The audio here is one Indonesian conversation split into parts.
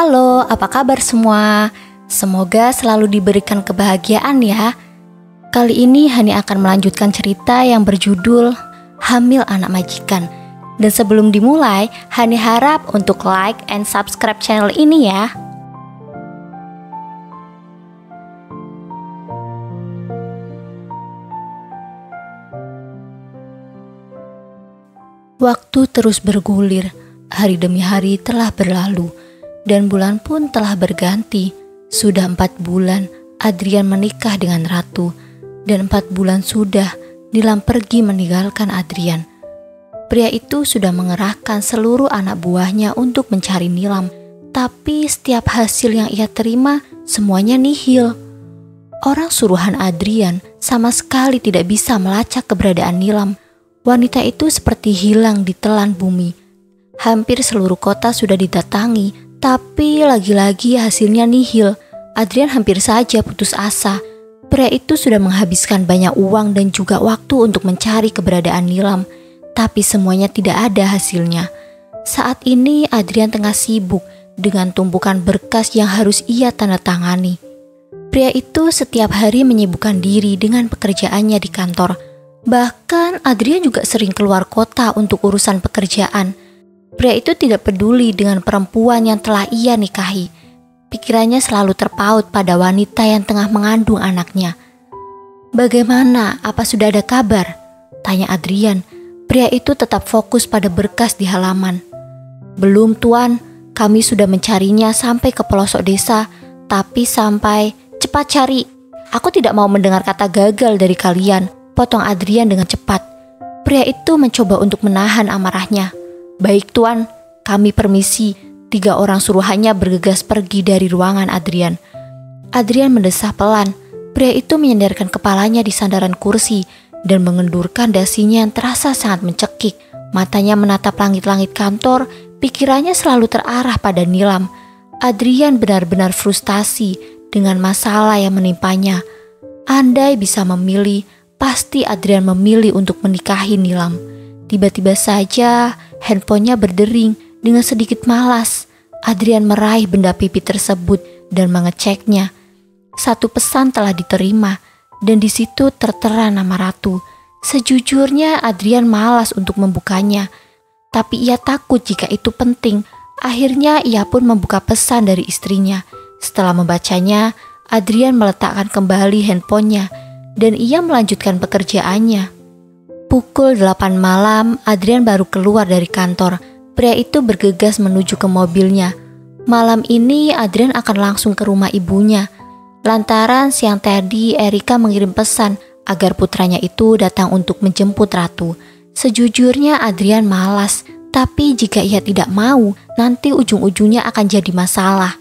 Halo, apa kabar semua? Semoga selalu diberikan kebahagiaan ya. Kali ini Hani akan melanjutkan cerita yang berjudul Hamil Anak Majikan. Dan sebelum dimulai, Hani harap untuk like and subscribe channel ini ya. Waktu terus bergulir, hari demi hari telah berlalu. Dan bulan pun telah berganti. Sudah 4 bulan Adrian menikah dengan Ratu. Dan 4 bulan sudah Nilam pergi meninggalkan Adrian. Pria itu sudah mengerahkan seluruh anak buahnya untuk mencari Nilam. Tapi setiap hasil yang ia terima semuanya nihil. Orang suruhan Adrian sama sekali tidak bisa melacak keberadaan Nilam. Wanita itu seperti hilang di telan bumi. Hampir seluruh kota sudah didatangi. Tapi lagi-lagi hasilnya nihil. Adrian hampir saja putus asa. Pria itu sudah menghabiskan banyak uang dan juga waktu untuk mencari keberadaan Nilam. Tapi semuanya tidak ada hasilnya. Saat ini Adrian tengah sibuk dengan tumpukan berkas yang harus ia tanda tangani. Pria itu setiap hari menyibukkan diri dengan pekerjaannya di kantor. Bahkan Adrian juga sering keluar kota untuk urusan pekerjaan. Pria itu tidak peduli dengan perempuan yang telah ia nikahi. Pikirannya selalu terpaut pada wanita yang tengah mengandung anaknya. "Bagaimana? Apa sudah ada kabar?" tanya Adrian. Pria itu tetap fokus pada berkas di halaman. "Belum tuan, kami sudah mencarinya sampai ke pelosok desa. Tapi sampai, cepat cari. Aku tidak mau mendengar kata gagal dari kalian," potong Adrian dengan cepat. Pria itu mencoba untuk menahan amarahnya. "Baik tuan, kami permisi." 3 orang suruhannya bergegas pergi dari ruangan Adrian. Adrian mendesah pelan. Pria itu menyandarkan kepalanya di sandaran kursi dan mengendurkan dasinya yang terasa sangat mencekik. Matanya menatap langit-langit kantor, pikirannya selalu terarah pada Nilam. Adrian benar-benar frustasi dengan masalah yang menimpanya. Andai bisa memilih, pasti Adrian memilih untuk menikahi Nilam. Tiba-tiba saja handphonenya berdering. Dengan sedikit malas, Adrian meraih benda pipi tersebut dan mengeceknya. 1 pesan telah diterima dan di situ tertera nama Ratu. Sejujurnya Adrian malas untuk membukanya, tapi ia takut jika itu penting. Akhirnya ia pun membuka pesan dari istrinya. Setelah membacanya, Adrian meletakkan kembali handphonenya dan ia melanjutkan pekerjaannya. Pukul 8 malam, Adrian baru keluar dari kantor. Pria itu bergegas menuju ke mobilnya. Malam ini Adrian akan langsung ke rumah ibunya. Lantaran siang tadi Erika mengirim pesan agar putranya itu datang untuk menjemput Ratu. Sejujurnya Adrian malas, tapi jika ia tidak mau, nanti ujung-ujungnya akan jadi masalah.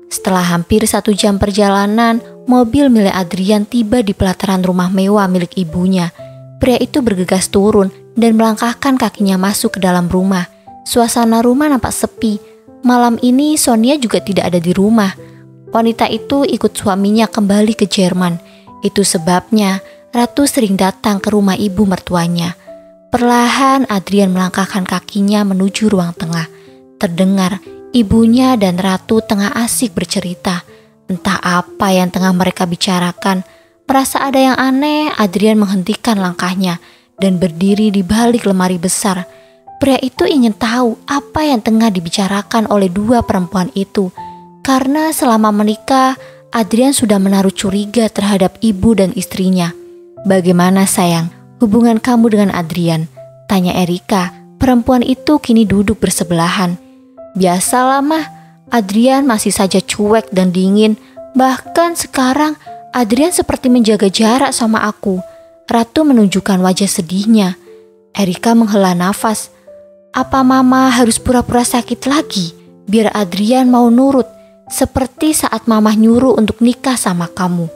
Setelah hampir 1 jam perjalanan, mobil milik Adrian tiba di pelataran rumah mewah milik ibunya. Pria itu bergegas turun dan melangkahkan kakinya masuk ke dalam rumah. Suasana rumah nampak sepi. Malam ini Sonia juga tidak ada di rumah. Wanita itu ikut suaminya kembali ke Jerman. Itu sebabnya Ratu sering datang ke rumah ibu mertuanya. Perlahan Adrian melangkahkan kakinya menuju ruang tengah. Terdengar ibunya dan Ratu tengah asik bercerita. Entah apa yang tengah mereka bicarakan. Merasa ada yang aneh, Adrian menghentikan langkahnya dan berdiri di balik lemari besar. Pria itu ingin tahu apa yang tengah dibicarakan oleh 2 perempuan itu. Karena selama menikah, Adrian sudah menaruh curiga terhadap ibu dan istrinya. "Bagaimana sayang, hubungan kamu dengan Adrian?" tanya Erika. Perempuan itu kini duduk bersebelahan. "Biasalah mah, Adrian masih saja cuek dan dingin. Bahkan sekarang Adrian seperti menjaga jarak sama aku." Ratu menunjukkan wajah sedihnya. Erika menghela nafas. "Apa mama harus pura-pura sakit lagi biar Adrian mau nurut seperti saat mama nyuruh untuk nikah sama kamu?"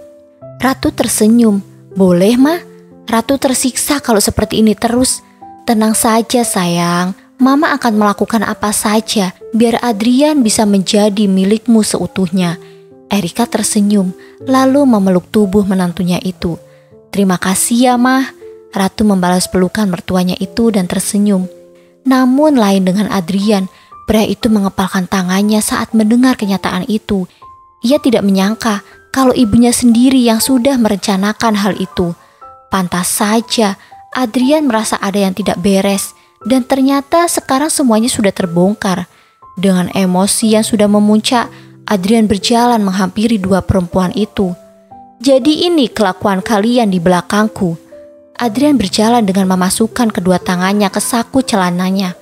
Ratu tersenyum. "Boleh mah, Ratu tersiksa kalau seperti ini terus." "Tenang saja sayang, mama akan melakukan apa saja biar Adrian bisa menjadi milikmu seutuhnya." Erika tersenyum lalu memeluk tubuh menantunya itu. "Terima kasih ya mah." Ratu membalas pelukan mertuanya itu dan tersenyum. Namun lain dengan Adrian, Pria itu mengepalkan tangannya saat mendengar kenyataan itu. Ia tidak menyangka kalau ibunya sendiri yang sudah merencanakan hal itu. Pantas saja Adrian merasa ada yang tidak beres, dan ternyata sekarang semuanya sudah terbongkar. Dengan emosi yang sudah memuncak, Adrian berjalan menghampiri dua perempuan itu. "Jadi ini kelakuan kalian di belakangku." Adrian berjalan dengan memasukkan kedua tangannya ke saku celananya.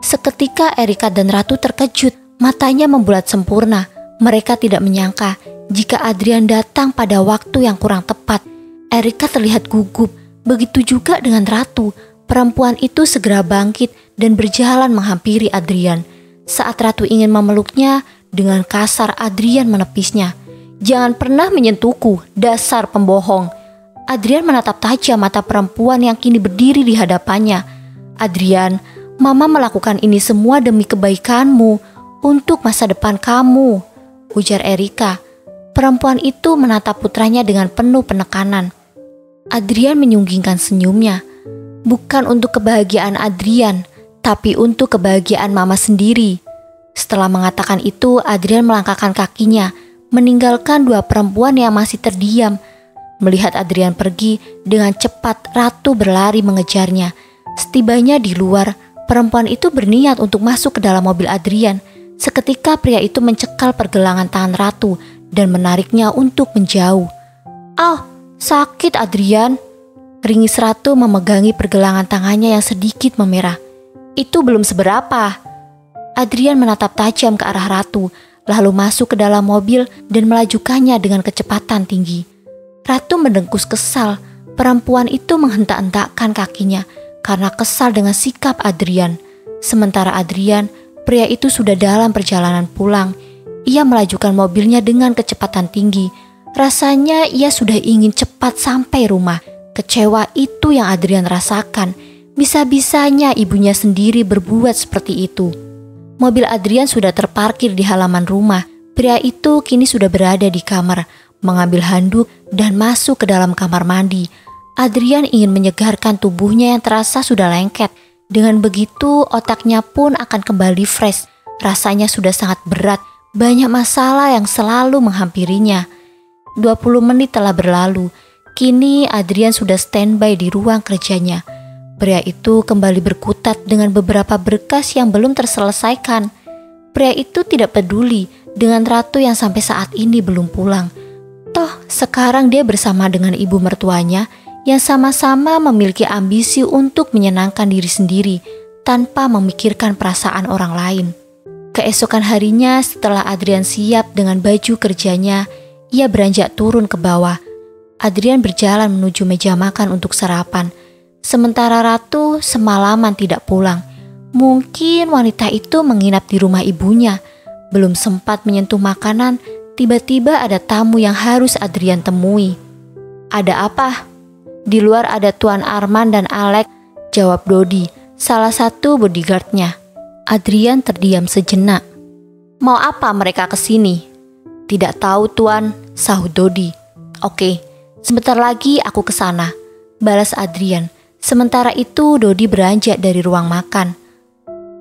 Seketika Erika dan Ratu terkejut, matanya membulat sempurna. Mereka tidak menyangka jika Adrian datang pada waktu yang kurang tepat. Erika terlihat gugup, begitu juga dengan Ratu. Perempuan itu segera bangkit dan berjalan menghampiri Adrian. Saat Ratu ingin memeluknya, dengan kasar Adrian menepisnya. "Jangan pernah menyentuhku, dasar pembohong." Adrian menatap tajam mata perempuan yang kini berdiri di hadapannya. "Adrian, Mama melakukan ini semua demi kebaikanmu, untuk masa depan kamu," ujar Erika. Perempuan itu menatap putranya dengan penuh penekanan. Adrian menyunggingkan senyumnya. Bukan untuk kebahagiaan Adrian, tapi untuk kebahagiaan Mama sendiri. Setelah mengatakan itu, Adrian melangkahkan kakinya, meninggalkan dua perempuan yang masih terdiam. Melihat Adrian pergi, dengan cepat Ratu berlari mengejarnya. Setibanya di luar, perempuan itu berniat untuk masuk ke dalam mobil Adrian. Seketika pria itu mencekal pergelangan tangan Ratu dan menariknya untuk menjauh. "Ah, sakit Adrian." Ringis Ratu memegangi pergelangan tangannya yang sedikit memerah. "Itu belum seberapa." Adrian menatap tajam ke arah Ratu, lalu masuk ke dalam mobil dan melajukannya dengan kecepatan tinggi. Ratu mendengkus kesal. Perempuan itu menghentak-hentakkan kakinya karena kesal dengan sikap Adrian. Sementara Adrian, pria itu sudah dalam perjalanan pulang. Ia melajukan mobilnya dengan kecepatan tinggi. Rasanya ia sudah ingin cepat sampai rumah. Kecewa itu yang Adrian rasakan. Bisa-bisanya ibunya sendiri berbuat seperti itu. Mobil Adrian sudah terparkir di halaman rumah. Pria itu kini sudah berada di kamar, mengambil handuk dan masuk ke dalam kamar mandi. Adrian ingin menyegarkan tubuhnya yang terasa sudah lengket. Dengan begitu otaknya pun akan kembali fresh. Rasanya sudah sangat berat, banyak masalah yang selalu menghampirinya. 20 menit telah berlalu. Kini Adrian sudah standby di ruang kerjanya. Pria itu kembali berkutat dengan beberapa berkas yang belum terselesaikan. Pria itu tidak peduli dengan Ratu yang sampai saat ini belum pulang. Toh sekarang dia bersama dengan ibu mertuanya yang sama-sama memiliki ambisi untuk menyenangkan diri sendiri tanpa memikirkan perasaan orang lain. Keesokan harinya setelah Adrian siap dengan baju kerjanya, ia beranjak turun ke bawah. Adrian berjalan menuju meja makan untuk sarapan. Sementara Ratu semalaman tidak pulang. Mungkin wanita itu menginap di rumah ibunya. Belum sempat menyentuh makanan, tiba-tiba ada tamu yang harus Adrian temui. "Ada apa?" "Di luar ada Tuan Arman dan Alex," jawab Dodi, salah satu bodyguardnya. Adrian terdiam sejenak. "Mau apa mereka kesini?" "Tidak tahu Tuan," sahut Dodi. "Oke, sebentar lagi aku ke sana," balas Adrian. Sementara itu Dodi beranjak dari ruang makan.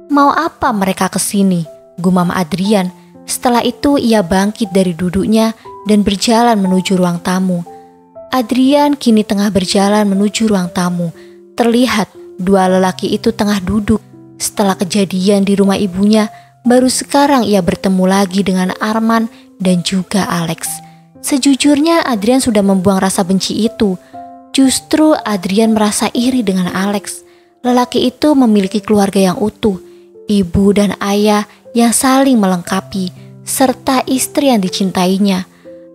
"Mau apa mereka kesini?" gumam Adrian. Setelah itu ia bangkit dari duduknya dan berjalan menuju ruang tamu. Adrian kini tengah berjalan menuju ruang tamu. Terlihat dua lelaki itu tengah duduk. Setelah kejadian di rumah ibunya, baru sekarang ia bertemu lagi dengan Arman dan juga Alex. Sejujurnya Adrian sudah membuang rasa benci itu. Justru Adrian merasa iri dengan Alex. Lelaki itu memiliki keluarga yang utuh, ibu dan ayah yang saling melengkapi, serta istri yang dicintainya.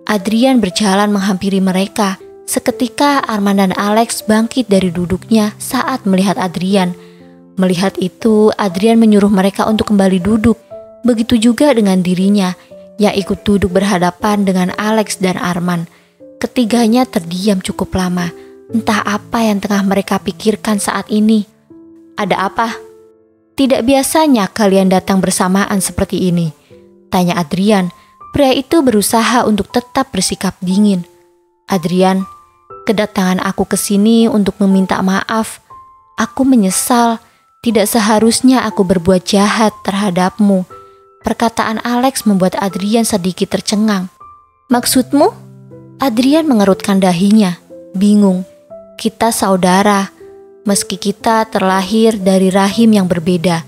Adrian berjalan menghampiri mereka. Seketika Arman dan Alex bangkit dari duduknya saat melihat Adrian. Melihat itu, Adrian menyuruh mereka untuk kembali duduk. Begitu juga dengan dirinya, yang ikut duduk berhadapan dengan Alex dan Arman. Ketiganya terdiam cukup lama. Entah apa yang tengah mereka pikirkan saat ini. "Ada apa?" "Tidak biasanya kalian datang bersamaan seperti ini," tanya Adrian. Pria itu berusaha untuk tetap bersikap dingin. "Adrian, kedatangan aku ke sini untuk meminta maaf. Aku menyesal Tidak seharusnya aku berbuat jahat terhadapmu. Perkataan Alex membuat Adrian sedikit tercengang. Maksudmu? Adrian mengerutkan dahinya, bingung. Kita saudara, meski kita terlahir dari rahim yang berbeda.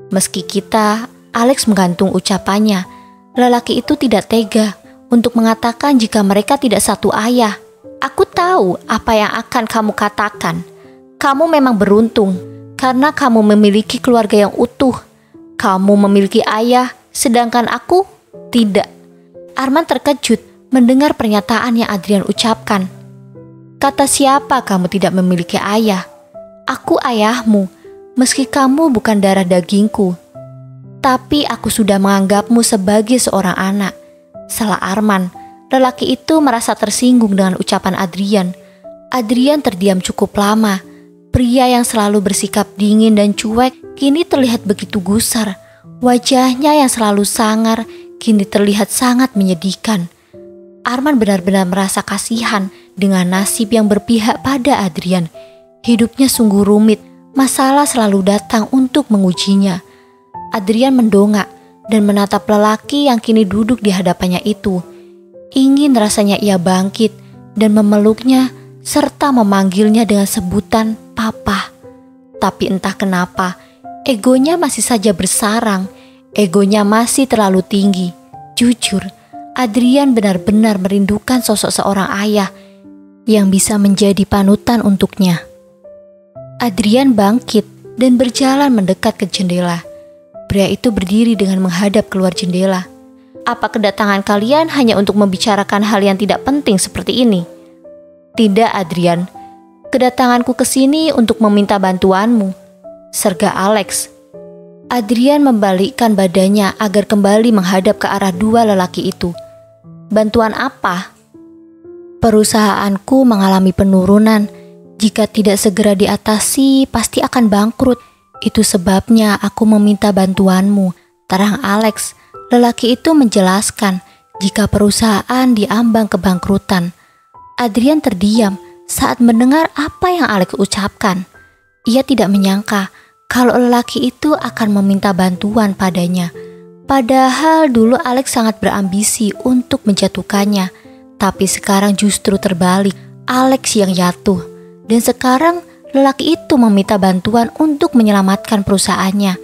Meski kita, Alex menggantung ucapannya. Lelaki itu tidak tega untuk mengatakan jika mereka tidak satu ayah. Aku tahu apa yang akan kamu katakan. Kamu memang beruntung karena kamu memiliki keluarga yang utuh. Kamu memiliki ayah, sedangkan aku tidak. Arman terkejut mendengar pernyataan yang Adrian ucapkan. Kata siapa kamu tidak memiliki ayah? Aku ayahmu, meski kamu bukan darah dagingku. Tapi aku sudah menganggapmu sebagai seorang anak. Salah Arman. Lelaki itu merasa tersinggung dengan ucapan Adrian. Adrian terdiam cukup lama. Pria yang selalu bersikap dingin dan cuek kini terlihat begitu gusar. Wajahnya yang selalu sangar kini terlihat sangat menyedihkan. Arman benar-benar merasa kasihan dengan nasib yang berpihak pada Adrian. Hidupnya sungguh rumit, masalah selalu datang untuk mengujinya. Adrian mendongak dan menatap lelaki yang kini duduk di hadapannya itu. Ingin rasanya ia bangkit dan memeluknya serta memanggilnya dengan sebutan Papa. Tapi entah kenapa, egonya masih saja bersarang. Egonya masih terlalu tinggi. Jujur, Adrian benar-benar merindukan sosok seorang ayah yang bisa menjadi panutan untuknya. Adrian bangkit dan berjalan mendekat ke jendela. Pria itu berdiri dengan menghadap keluar jendela. Apa kedatangan kalian hanya untuk membicarakan hal yang tidak penting seperti ini? Tidak, Adrian. Kedatanganku ke sini untuk meminta bantuanmu, serga Alex. Adrian membalikkan badannya agar kembali menghadap ke arah dua lelaki itu. Bantuan apa? Perusahaanku mengalami penurunan. Jika tidak segera diatasi, pasti akan bangkrut. Itu sebabnya aku meminta bantuanmu, terang Alex. Lelaki itu menjelaskan jika perusahaan diambang kebangkrutan. Adrian terdiam saat mendengar apa yang Alex ucapkan. Ia tidak menyangka kalau lelaki itu akan meminta bantuan padanya. Padahal dulu Alex sangat berambisi untuk menjatuhkannya. Tapi sekarang justru terbalik, Alex yang jatuh. Dan sekarang lelaki itu meminta bantuan untuk menyelamatkan perusahaannya.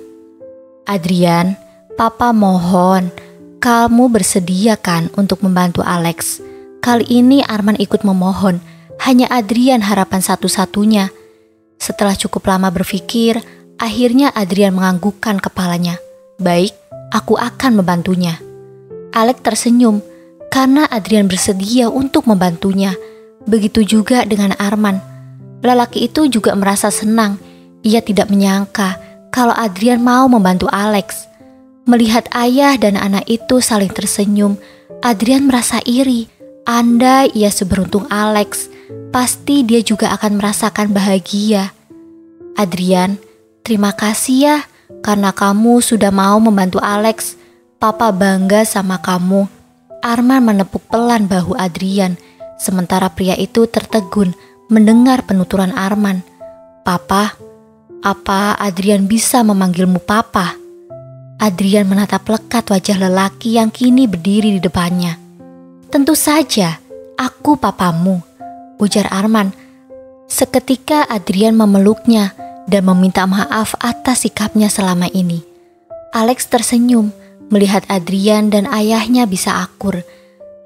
Adrian, Papa mohon, kamu bersedia kan untuk membantu Alex? Kali ini Arman ikut memohon, hanya Adrian harapan satu-satunya. Setelah cukup lama berpikir, akhirnya Adrian menganggukkan kepalanya. Baik, aku akan membantunya. Alex tersenyum karena Adrian bersedia untuk membantunya. Begitu juga dengan Arman. Lelaki itu juga merasa senang. Ia tidak menyangka kalau Adrian mau membantu Alex. Melihat ayah dan anak itu saling tersenyum, Adrian merasa iri. Andai ia seberuntung Alex, pasti dia juga akan merasakan bahagia. Adrian, terima kasih ya karena kamu sudah mau membantu Alex. Papa bangga sama kamu. Arman menepuk pelan bahu Adrian, sementara pria itu tertegun mendengar penuturan Arman. Papa, apa Adrian bisa memanggilmu Papa? Adrian menatap lekat wajah lelaki yang kini berdiri di depannya. Tentu saja, aku papamu, ujar Arman. Seketika Adrian memeluknya dan meminta maaf atas sikapnya selama ini. Alex tersenyum melihat Adrian dan ayahnya bisa akur.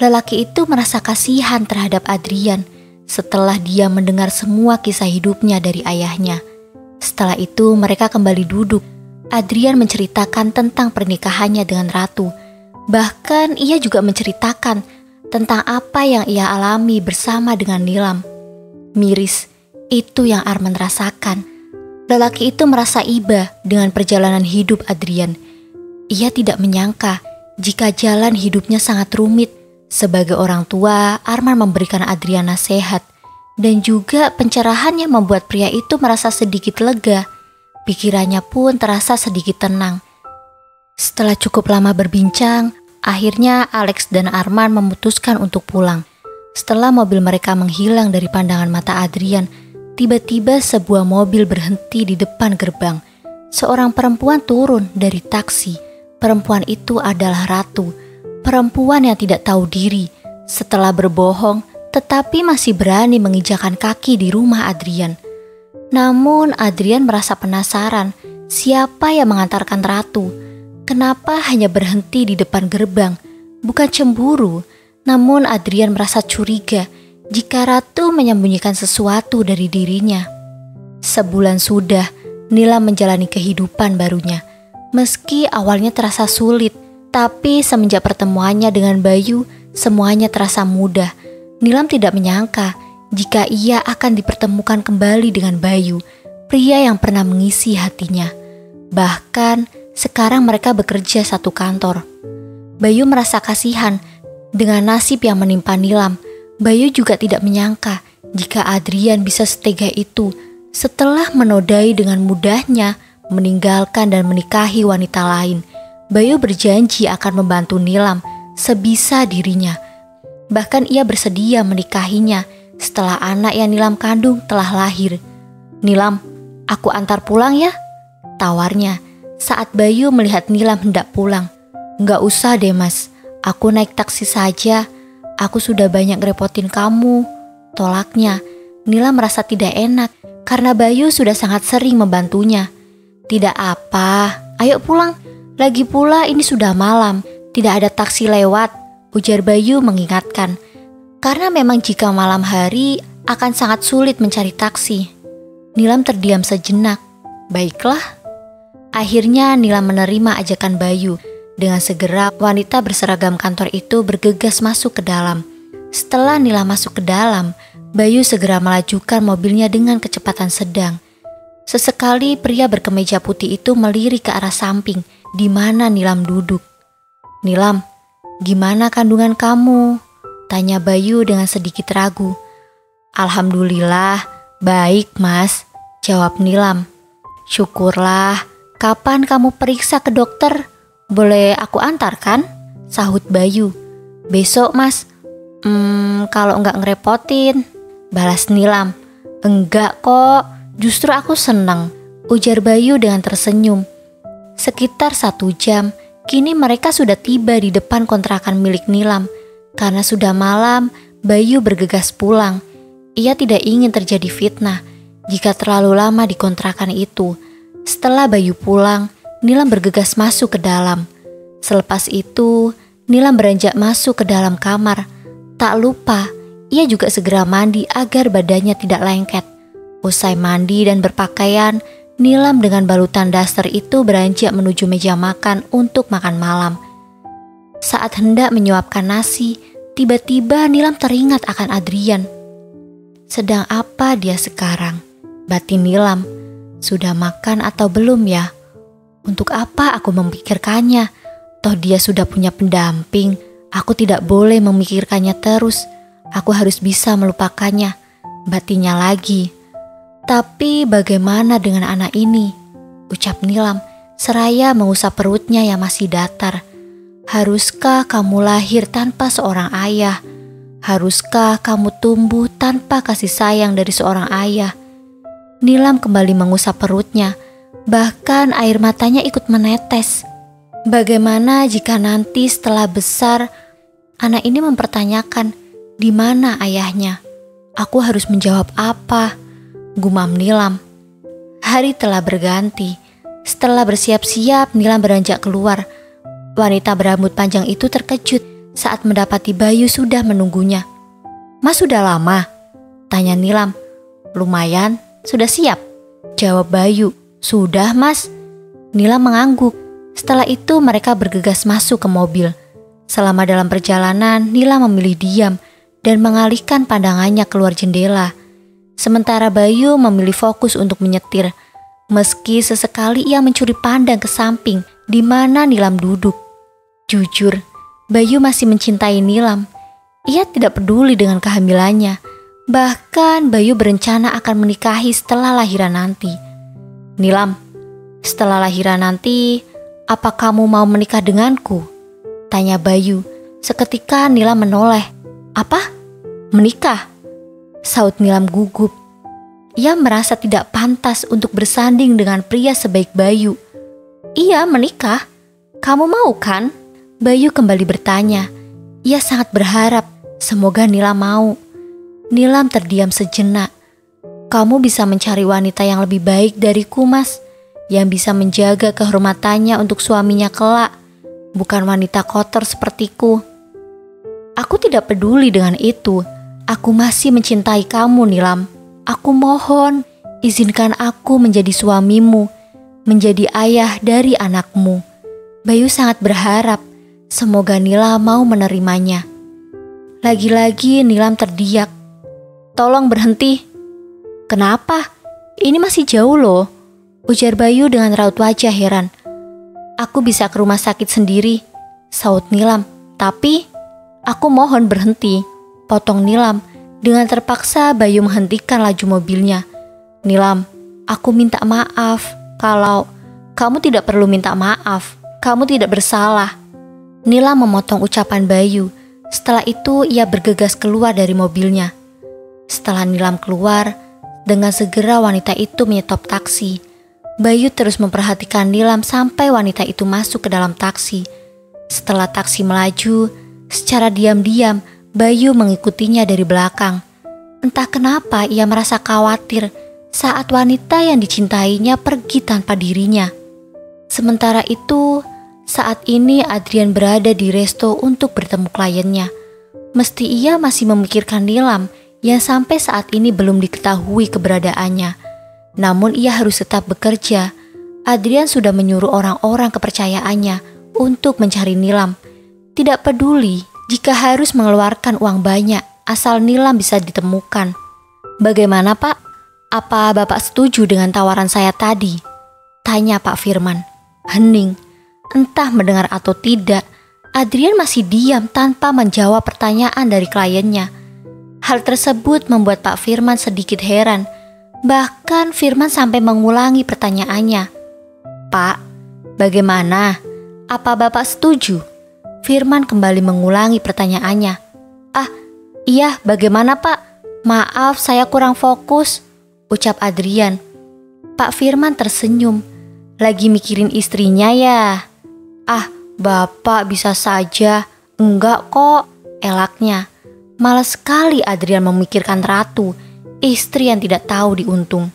Lelaki itu merasa kasihan terhadap Adrian setelah dia mendengar semua kisah hidupnya dari ayahnya. Setelah itu mereka kembali duduk. Adrian menceritakan tentang pernikahannya dengan Ratu. Bahkan ia juga menceritakan tentang apa yang ia alami bersama dengan Nilam. Miris, itu yang Arman rasakan. Lelaki itu merasa iba dengan perjalanan hidup Adrian. Ia tidak menyangka jika jalan hidupnya sangat rumit. Sebagai orang tua, Arman memberikan Adrian nasihat. Dan juga pencerahannya membuat pria itu merasa sedikit lega. Pikirannya pun terasa sedikit tenang. Setelah cukup lama berbincang, akhirnya Alex dan Arman memutuskan untuk pulang. Setelah mobil mereka menghilang dari pandangan mata Adrian, tiba-tiba sebuah mobil berhenti di depan gerbang. seorang perempuan turun dari taksi. Perempuan itu adalah Ratu, perempuan yang tidak tahu diri setelah berbohong tetapi masih berani menginjakan kaki di rumah Adrian. Namun Adrian merasa penasaran, siapa yang mengantarkan Ratu? Kenapa hanya berhenti di depan gerbang? Bukan cemburu, namun Adrian merasa curiga jika Ratu menyembunyikan sesuatu dari dirinya. Sebulan sudah Nilam menjalani kehidupan barunya. Meski awalnya terasa sulit, tapi semenjak pertemuannya dengan Bayu, semuanya terasa mudah. Nilam tidak menyangka jika ia akan dipertemukan kembali dengan Bayu, pria yang pernah mengisi hatinya. Bahkan sekarang mereka bekerja satu kantor. Bayu merasa kasihan dengan nasib yang menimpa Nilam. Bayu juga tidak menyangka jika Adrian bisa setega itu setelah menodai dengan mudahnya, meninggalkan dan menikahi wanita lain. Bayu berjanji akan membantu Nilam sebisa dirinya. Bahkan ia bersedia menikahinya setelah anak yang Nilam kandung telah lahir. "Nilam, aku antar pulang ya," tawarnya saat Bayu melihat Nilam hendak pulang. "Nggak usah deh mas, aku naik taksi saja. Aku sudah banyak ngerepotin kamu," tolaknya. Nilam merasa tidak enak karena Bayu sudah sangat sering membantunya. "Tidak apa, ayo pulang. Lagi pula ini sudah malam, tidak ada taksi lewat," ujar Bayu mengingatkan. Karena memang jika malam hari akan sangat sulit mencari taksi. Nilam terdiam sejenak. "Baiklah." Akhirnya Nilam menerima ajakan Bayu. Dengan segera wanita berseragam kantor itu bergegas masuk ke dalam. Setelah Nilam masuk ke dalam, Bayu segera melajukan mobilnya dengan kecepatan sedang. Sesekali pria berkemeja putih itu melirik ke arah samping di mana Nilam duduk. "Nilam, gimana kandungan kamu?" tanya Bayu dengan sedikit ragu. "Alhamdulillah, baik mas," jawab Nilam. "Syukurlah. Kapan kamu periksa ke dokter? Boleh aku antarkan?" sahut Bayu. "Besok mas." Kalau enggak ngerepotin," balas Nilam. "Enggak kok, justru aku senang," ujar Bayu dengan tersenyum. Sekitar 1 jam, kini mereka sudah tiba di depan kontrakan milik Nilam. Karena sudah malam, Bayu bergegas pulang. Ia tidak ingin terjadi fitnah jika terlalu lama di kontrakan itu. Setelah Bayu pulang, Nilam bergegas masuk ke dalam. Selepas itu, Nilam beranjak masuk ke dalam kamar. Tak lupa, ia juga segera mandi agar badannya tidak lengket. Usai mandi dan berpakaian, Nilam dengan balutan daster itu beranjak menuju meja makan untuk makan malam. Saat hendak menyuapkan nasi, tiba-tiba Nilam teringat akan Adrian. Sedang apa dia sekarang? Batin Nilam. Sudah makan atau belum ya? Untuk apa aku memikirkannya? Toh dia sudah punya pendamping. Aku tidak boleh memikirkannya terus. Aku harus bisa melupakannya. Batinnya lagi. Tapi bagaimana dengan anak ini? Ucap Nilam seraya mengusap perutnya yang masih datar. Haruskah kamu lahir tanpa seorang ayah? Haruskah kamu tumbuh tanpa kasih sayang dari seorang ayah? Nilam kembali mengusap perutnya, bahkan air matanya ikut menetes. Bagaimana jika nanti setelah besar, anak ini mempertanyakan, di mana ayahnya? Aku harus menjawab apa? Gumam Nilam. Hari telah berganti. Setelah bersiap-siap, Nilam beranjak keluar. Wanita berambut panjang itu terkejut saat mendapati Bayu sudah menunggunya. "Mas sudah lama?" tanya Nilam. "Lumayan. Sudah siap?" jawab Bayu. "Sudah mas." Nilam mengangguk. Setelah itu mereka bergegas masuk ke mobil. Selama dalam perjalanan, Nilam memilih diam dan mengalihkan pandangannya keluar jendela. Sementara Bayu memilih fokus untuk menyetir. Meski sesekali ia mencuri pandang ke samping di mana Nilam duduk. Jujur, Bayu masih mencintai Nilam. Ia tidak peduli dengan kehamilannya. Bahkan Bayu berencana akan menikahi setelah lahiran nanti. "Nilam, setelah lahiran nanti, apa kamu mau menikah denganku?" tanya Bayu. Seketika Nilam menoleh. "Apa? Menikah?" saut Nilam gugup. ia merasa tidak pantas untuk bersanding dengan pria sebaik Bayu. Ia menikah. Kamu mau kan? Bayu kembali bertanya. Ia sangat berharap semoga Nilam mau. Nilam terdiam sejenak. Kamu bisa mencari wanita yang lebih baik dariku, Mas, yang bisa menjaga kehormatannya untuk suaminya kelak, bukan wanita kotor sepertiku. Aku tidak peduli dengan itu. Aku masih mencintai kamu, Nilam. Aku mohon, izinkan aku menjadi suamimu, menjadi ayah dari anakmu. Bayu sangat berharap semoga Nilam mau menerimanya. Lagi-lagi Nilam terdiak. Tolong berhenti. Kenapa? Ini masih jauh loh, ujar Bayu dengan raut wajah heran. Aku bisa ke rumah sakit sendiri, saut Nilam. Tapi aku mohon berhenti, potong Nilam. Dengan terpaksa Bayu menghentikan laju mobilnya. Nilam, aku minta maaf. Kalau kamu tidak perlu minta maaf, kamu tidak bersalah. Nilam memotong ucapan Bayu. Setelah itu ia bergegas keluar dari mobilnya. Setelah Nilam keluar, dengan segera wanita itu menyetop taksi. Bayu terus memperhatikan Nilam sampai wanita itu masuk ke dalam taksi. Setelah taksi melaju, secara diam-diam Bayu mengikutinya dari belakang. Entah kenapa ia merasa khawatir saat wanita yang dicintainya pergi tanpa dirinya. Sementara itu, saat ini Adrian berada di resto untuk bertemu kliennya. Mesti ia masih memikirkan Nilam yang sampai saat ini belum diketahui keberadaannya. Namun ia harus tetap bekerja. Adrian sudah menyuruh orang-orang kepercayaannya untuk mencari Nilam. Tidak peduli jika harus mengeluarkan uang banyak asal Nilam bisa ditemukan. Bagaimana, Pak? Apa Bapak setuju dengan tawaran saya tadi? Tanya Pak Firman. Hening. Entah mendengar atau tidak, Adrian masih diam tanpa menjawab pertanyaan dari kliennya. Hal tersebut membuat Pak Firman sedikit heran. Bahkan Firman sampai mengulangi pertanyaannya. Pak, bagaimana? Apa Bapak setuju? Firman kembali mengulangi pertanyaannya. Ah, iya, bagaimana Pak? Maaf, saya kurang fokus, ucap Adrian. Pak Firman tersenyum. Lagi mikirin istrinya ya? Ah, Bapak bisa saja. Enggak kok, elaknya. Malas sekali Adrian memikirkan Ratu, istri yang tidak tahu diuntung.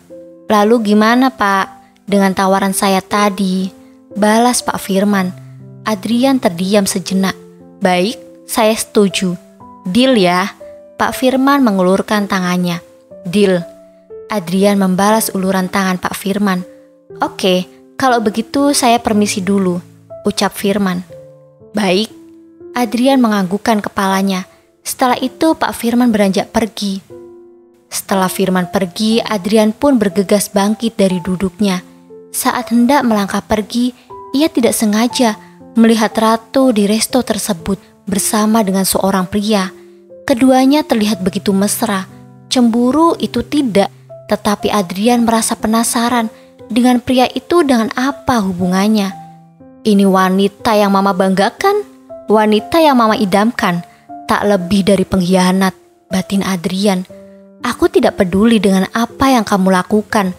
Lalu gimana Pak dengan tawaran saya tadi? Balas Pak Firman. Adrian terdiam sejenak. Baik, saya setuju. Deal ya. Pak Firman mengulurkan tangannya. Deal. Adrian membalas uluran tangan Pak Firman. Oke, kalau begitu saya permisi dulu, ucap Firman. Baik. Adrian menganggukkan kepalanya. Setelah itu Pak Firman beranjak pergi. Setelah Firman pergi, Adrian pun bergegas bangkit dari duduknya. Saat hendak melangkah pergi, ia tidak sengaja melihat Ratu di resto tersebut bersama dengan seorang pria. Keduanya terlihat begitu mesra. Cemburu itu tidak, tetapi Adrian merasa penasaran dengan pria itu dengan apa hubungannya. Ini wanita yang Mama banggakan, wanita yang Mama idamkan, tak lebih dari pengkhianat, batin Adrian. Aku tidak peduli dengan apa yang kamu lakukan.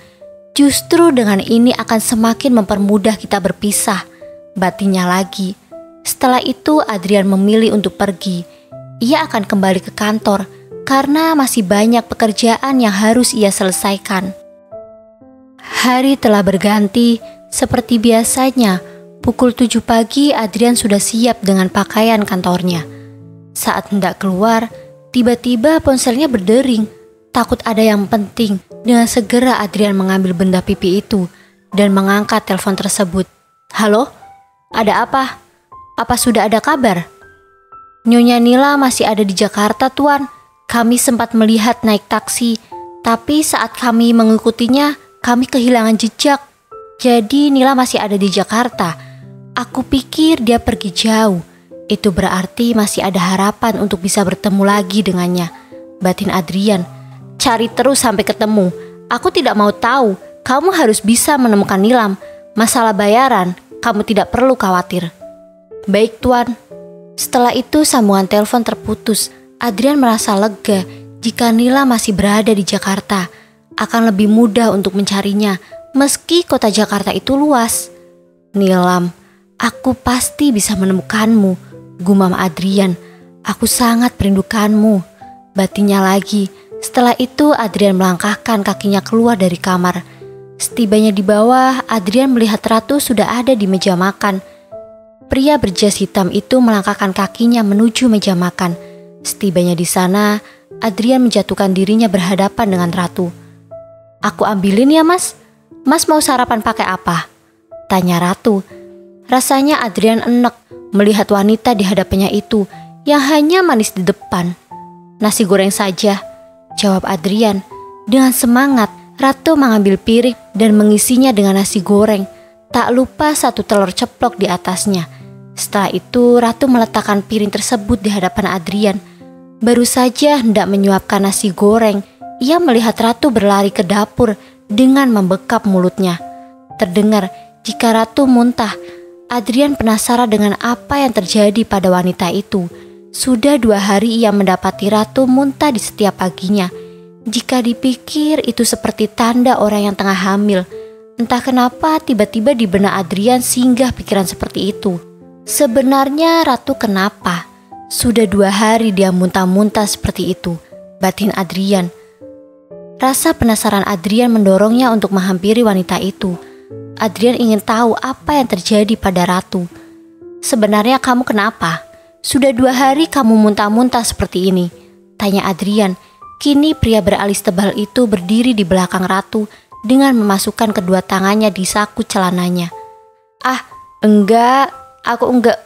Justru dengan ini akan semakin mempermudah kita berpisah, batinnya lagi. Setelah itu Adrian memilih untuk pergi. Ia akan kembali ke kantor karena masih banyak pekerjaan yang harus ia selesaikan. Hari telah berganti. Seperti biasanya, pukul 7 pagi Adrian sudah siap dengan pakaian kantornya. Saat hendak keluar, tiba-tiba ponselnya berdering. Takut ada yang penting. Dengan segera Adrian mengambil benda pipi itu dan mengangkat telepon tersebut. Halo? Ada apa? Apa sudah ada kabar? Nyonya Nila masih ada di Jakarta, Tuan. Kami sempat melihat naik taksi, tapi saat kami mengikutinya, kami kehilangan jejak. Jadi Nila masih ada di Jakarta. Aku pikir dia pergi jauh. Itu berarti masih ada harapan untuk bisa bertemu lagi dengannya, batin Adrian. Cari terus sampai ketemu. Aku tidak mau tahu. Kamu harus bisa menemukan Nilam. Masalah bayaran, kamu tidak perlu khawatir. Baik, Tuan. Setelah itu sambungan telepon terputus. Adrian merasa lega jika Nila masih berada di Jakarta. akan lebih mudah untuk mencarinya meski kota Jakarta itu luas. Nilam, aku pasti bisa menemukanmu, gumam Adrian. Aku sangat merindukanmu, batinnya lagi. Setelah itu Adrian melangkahkan kakinya keluar dari kamar. Setibanya di bawah, Adrian melihat Ratu sudah ada di meja makan. Pria berjas hitam itu melangkahkan kakinya menuju meja makan. Setibanya di sana, Adrian menjatuhkan dirinya berhadapan dengan Ratu. "Aku ambilin ya, Mas. Mas mau sarapan pakai apa?" tanya Ratu. Rasanya Adrian enek melihat wanita di hadapannya itu yang hanya manis di depan. "Nasi goreng saja," jawab Adrian. Dengan semangat, Ratu mengambil piring dan mengisinya dengan nasi goreng. Tak lupa 1 telur ceplok di atasnya. Setelah itu Ratu meletakkan piring tersebut di hadapan Adrian. Baru saja hendak menyuapkan nasi goreng, ia melihat Ratu berlari ke dapur dengan membekap mulutnya. Terdengar jika Ratu muntah. Adrian penasaran dengan apa yang terjadi pada wanita itu. Sudah 2 hari ia mendapati Ratu muntah di setiap paginya. Jika dipikir itu seperti tanda orang yang tengah hamil. Entah kenapa tiba-tiba di benak Adrian singgah pikiran seperti itu. Sebenarnya Ratu kenapa? Sudah 2 hari dia muntah-muntah seperti itu, batin Adrian. Rasa penasaran Adrian mendorongnya untuk menghampiri wanita itu. Adrian ingin tahu apa yang terjadi pada Ratu. "Sebenarnya kamu kenapa? Sudah 2 hari kamu muntah-muntah seperti ini," tanya Adrian. Kini pria beralis tebal itu berdiri di belakang Ratu dengan memasukkan kedua tangannya di saku celananya. "Ah, enggak, aku enggak."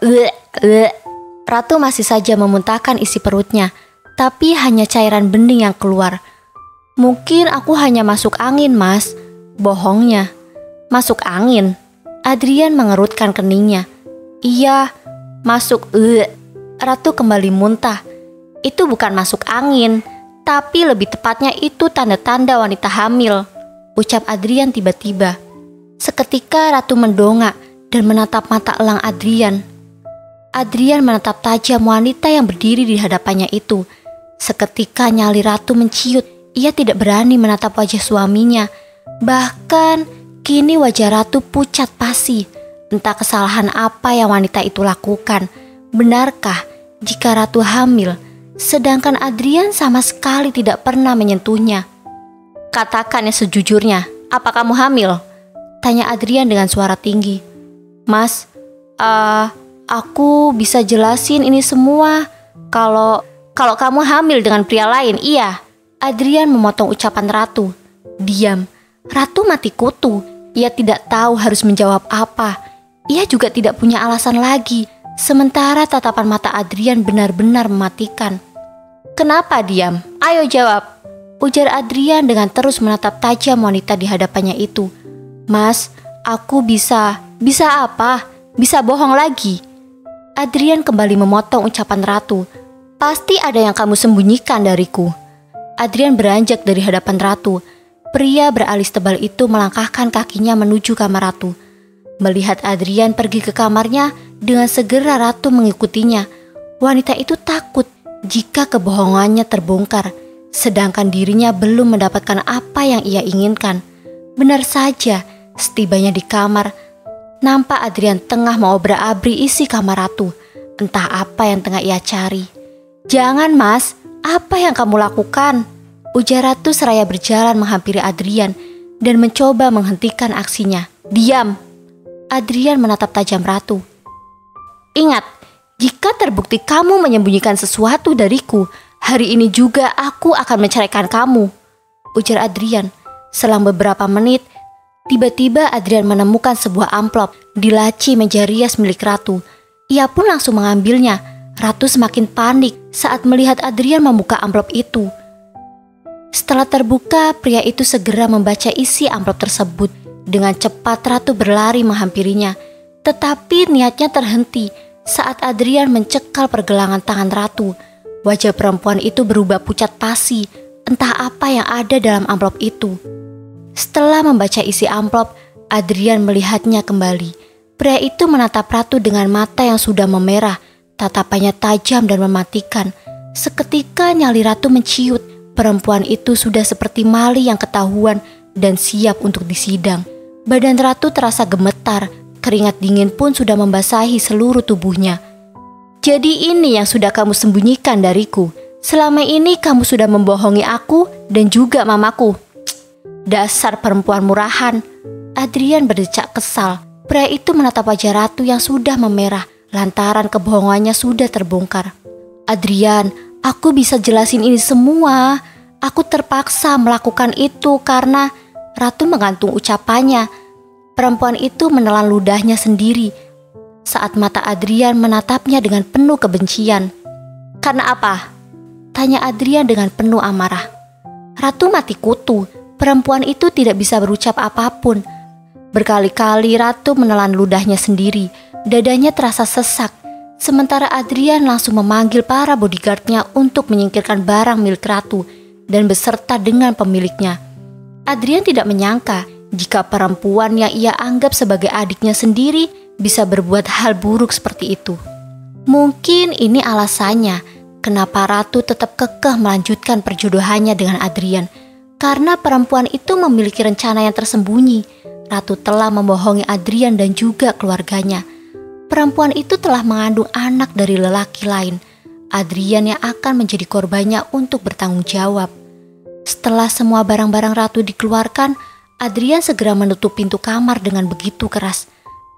Ratu masih saja memuntahkan isi perutnya, tapi hanya cairan bening yang keluar. "Mungkin aku hanya masuk angin, Mas," bohongnya. "Masuk angin?" Adrian mengerutkan keningnya. "Iya, masuk." Ratu kembali muntah. "Itu bukan masuk angin, tapi lebih tepatnya itu tanda-tanda wanita hamil," ucap Adrian tiba-tiba. Seketika Ratu mendongak dan menatap mata elang Adrian. Adrian menatap tajam wanita yang berdiri di hadapannya itu. Seketika nyali Ratu menciut. Ia tidak berani menatap wajah suaminya. Bahkan kini wajah Ratu pucat pasi. Entah kesalahan apa yang wanita itu lakukan. Benarkah jika Ratu hamil, sedangkan Adrian sama sekali tidak pernah menyentuhnya? "Katakan yang sejujurnya, apa kamu hamil?" tanya Adrian dengan suara tinggi. "Mas, aku bisa jelasin ini semua kalau kamu hamil dengan pria lain, iya." Adrian memotong ucapan Ratu. Diam. Ratu mati kutu. Ia tidak tahu harus menjawab apa. Ia juga tidak punya alasan lagi. Sementara tatapan mata Adrian benar-benar mematikan. "Kenapa diam? Ayo jawab," ujar Adrian dengan terus menatap tajam wanita di hadapannya itu. "Mas, aku bisa apa? Bisa bohong lagi?" Adrian kembali memotong ucapan Ratu. "Pasti ada yang kamu sembunyikan dariku." Adrian beranjak dari hadapan Ratu. Pria beralis tebal itu melangkahkan kakinya menuju kamar Ratu. Melihat Adrian pergi ke kamarnya, dengan segera Ratu mengikutinya. Wanita itu takut jika kebohongannya terbongkar, sedangkan dirinya belum mendapatkan apa yang ia inginkan. Benar saja, setibanya di kamar, nampak Adrian tengah mengobrak-abrik isi kamar Ratu. Entah apa yang tengah ia cari. "Jangan, Mas, apa yang kamu lakukan?" ujar Ratu seraya berjalan menghampiri Adrian dan mencoba menghentikan aksinya. "Diam!" Adrian menatap tajam Ratu. "Ingat, jika terbukti kamu menyembunyikan sesuatu dariku, hari ini juga aku akan menceraikan kamu," ujar Adrian. Selang beberapa menit, tiba-tiba Adrian menemukan sebuah amplop di laci meja rias milik Ratu. Ia pun langsung mengambilnya. Ratu semakin panik saat melihat Adrian membuka amplop itu. Setelah terbuka, pria itu segera membaca isi amplop tersebut. Dengan cepat Ratu berlari menghampirinya, tetapi niatnya terhenti saat Adrian mencekal pergelangan tangan Ratu. Wajah perempuan itu berubah pucat pasi, entah apa yang ada dalam amplop itu. Setelah membaca isi amplop, Adrian melihatnya kembali. Pria itu menatap Ratu dengan mata yang sudah memerah, tatapannya tajam dan mematikan. Seketika nyali Ratu menciut. Perempuan itu sudah seperti maling yang ketahuan dan siap untuk disidang. Badan ratu terasa gemetar, keringat dingin pun sudah membasahi seluruh tubuhnya. Jadi ini yang sudah kamu sembunyikan dariku. Selama ini kamu sudah membohongi aku dan juga mamaku. Dasar perempuan murahan. Adrian berdecak kesal. Pria itu menatap wajah ratu yang sudah memerah lantaran kebohongannya sudah terbongkar. Adrian, aku bisa jelasin ini semua. Aku terpaksa melakukan itu karena... Ratu menggantung ucapannya. Perempuan itu menelan ludahnya sendiri saat mata Adrian menatapnya dengan penuh kebencian. Karena apa? Tanya Adrian dengan penuh amarah. Ratu mati kutu. Perempuan itu tidak bisa berucap apapun. Berkali-kali Ratu menelan ludahnya sendiri. Dadanya terasa sesak. Sementara Adrian langsung memanggil para bodyguardnya untuk menyingkirkan barang milik Ratu dan beserta dengan pemiliknya. Adrian tidak menyangka jika perempuan yang ia anggap sebagai adiknya sendiri bisa berbuat hal buruk seperti itu. Mungkin ini alasannya kenapa Ratu tetap kekeh melanjutkan perjodohannya dengan Adrian. Karena perempuan itu memiliki rencana yang tersembunyi. Ratu telah membohongi Adrian dan juga keluarganya. Perempuan itu telah mengandung anak dari lelaki lain. Adrian yang akan menjadi korbannya untuk bertanggung jawab. Setelah semua barang-barang Ratu dikeluarkan, Adrian segera menutup pintu kamar dengan begitu keras.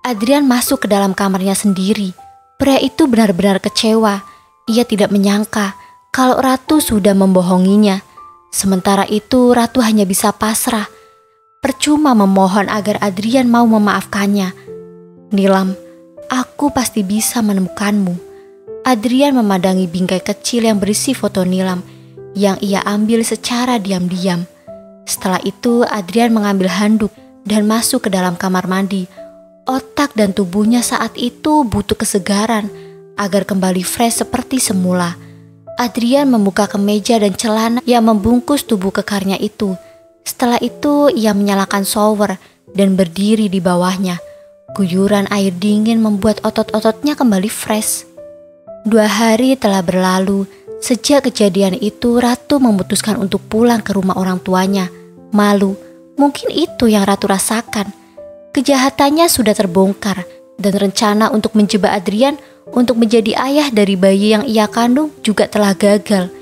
Adrian masuk ke dalam kamarnya sendiri. Pria itu benar-benar kecewa. Ia tidak menyangka kalau Ratu sudah membohonginya. Sementara itu Ratu hanya bisa pasrah. Percuma memohon agar Adrian mau memaafkannya. Nilam, aku pasti bisa menemukanmu. Adrian memandangi bingkai kecil yang berisi foto Nilam yang ia ambil secara diam-diam. Setelah itu Adrian mengambil handuk dan masuk ke dalam kamar mandi. Otak dan tubuhnya saat itu butuh kesegaran agar kembali fresh seperti semula. Adrian membuka kemeja dan celana yang membungkus tubuh kekarnya itu. Setelah itu ia menyalakan shower dan berdiri di bawahnya. Guyuran air dingin membuat otot-ototnya kembali fresh. 2 hari telah berlalu. Sejak kejadian itu Ratu memutuskan untuk pulang ke rumah orang tuanya. Malu, mungkin itu yang Ratu rasakan. Kejahatannya sudah terbongkar dan rencana untuk menjebak Adrian untuk menjadi ayah dari bayi yang ia kandung juga telah gagal.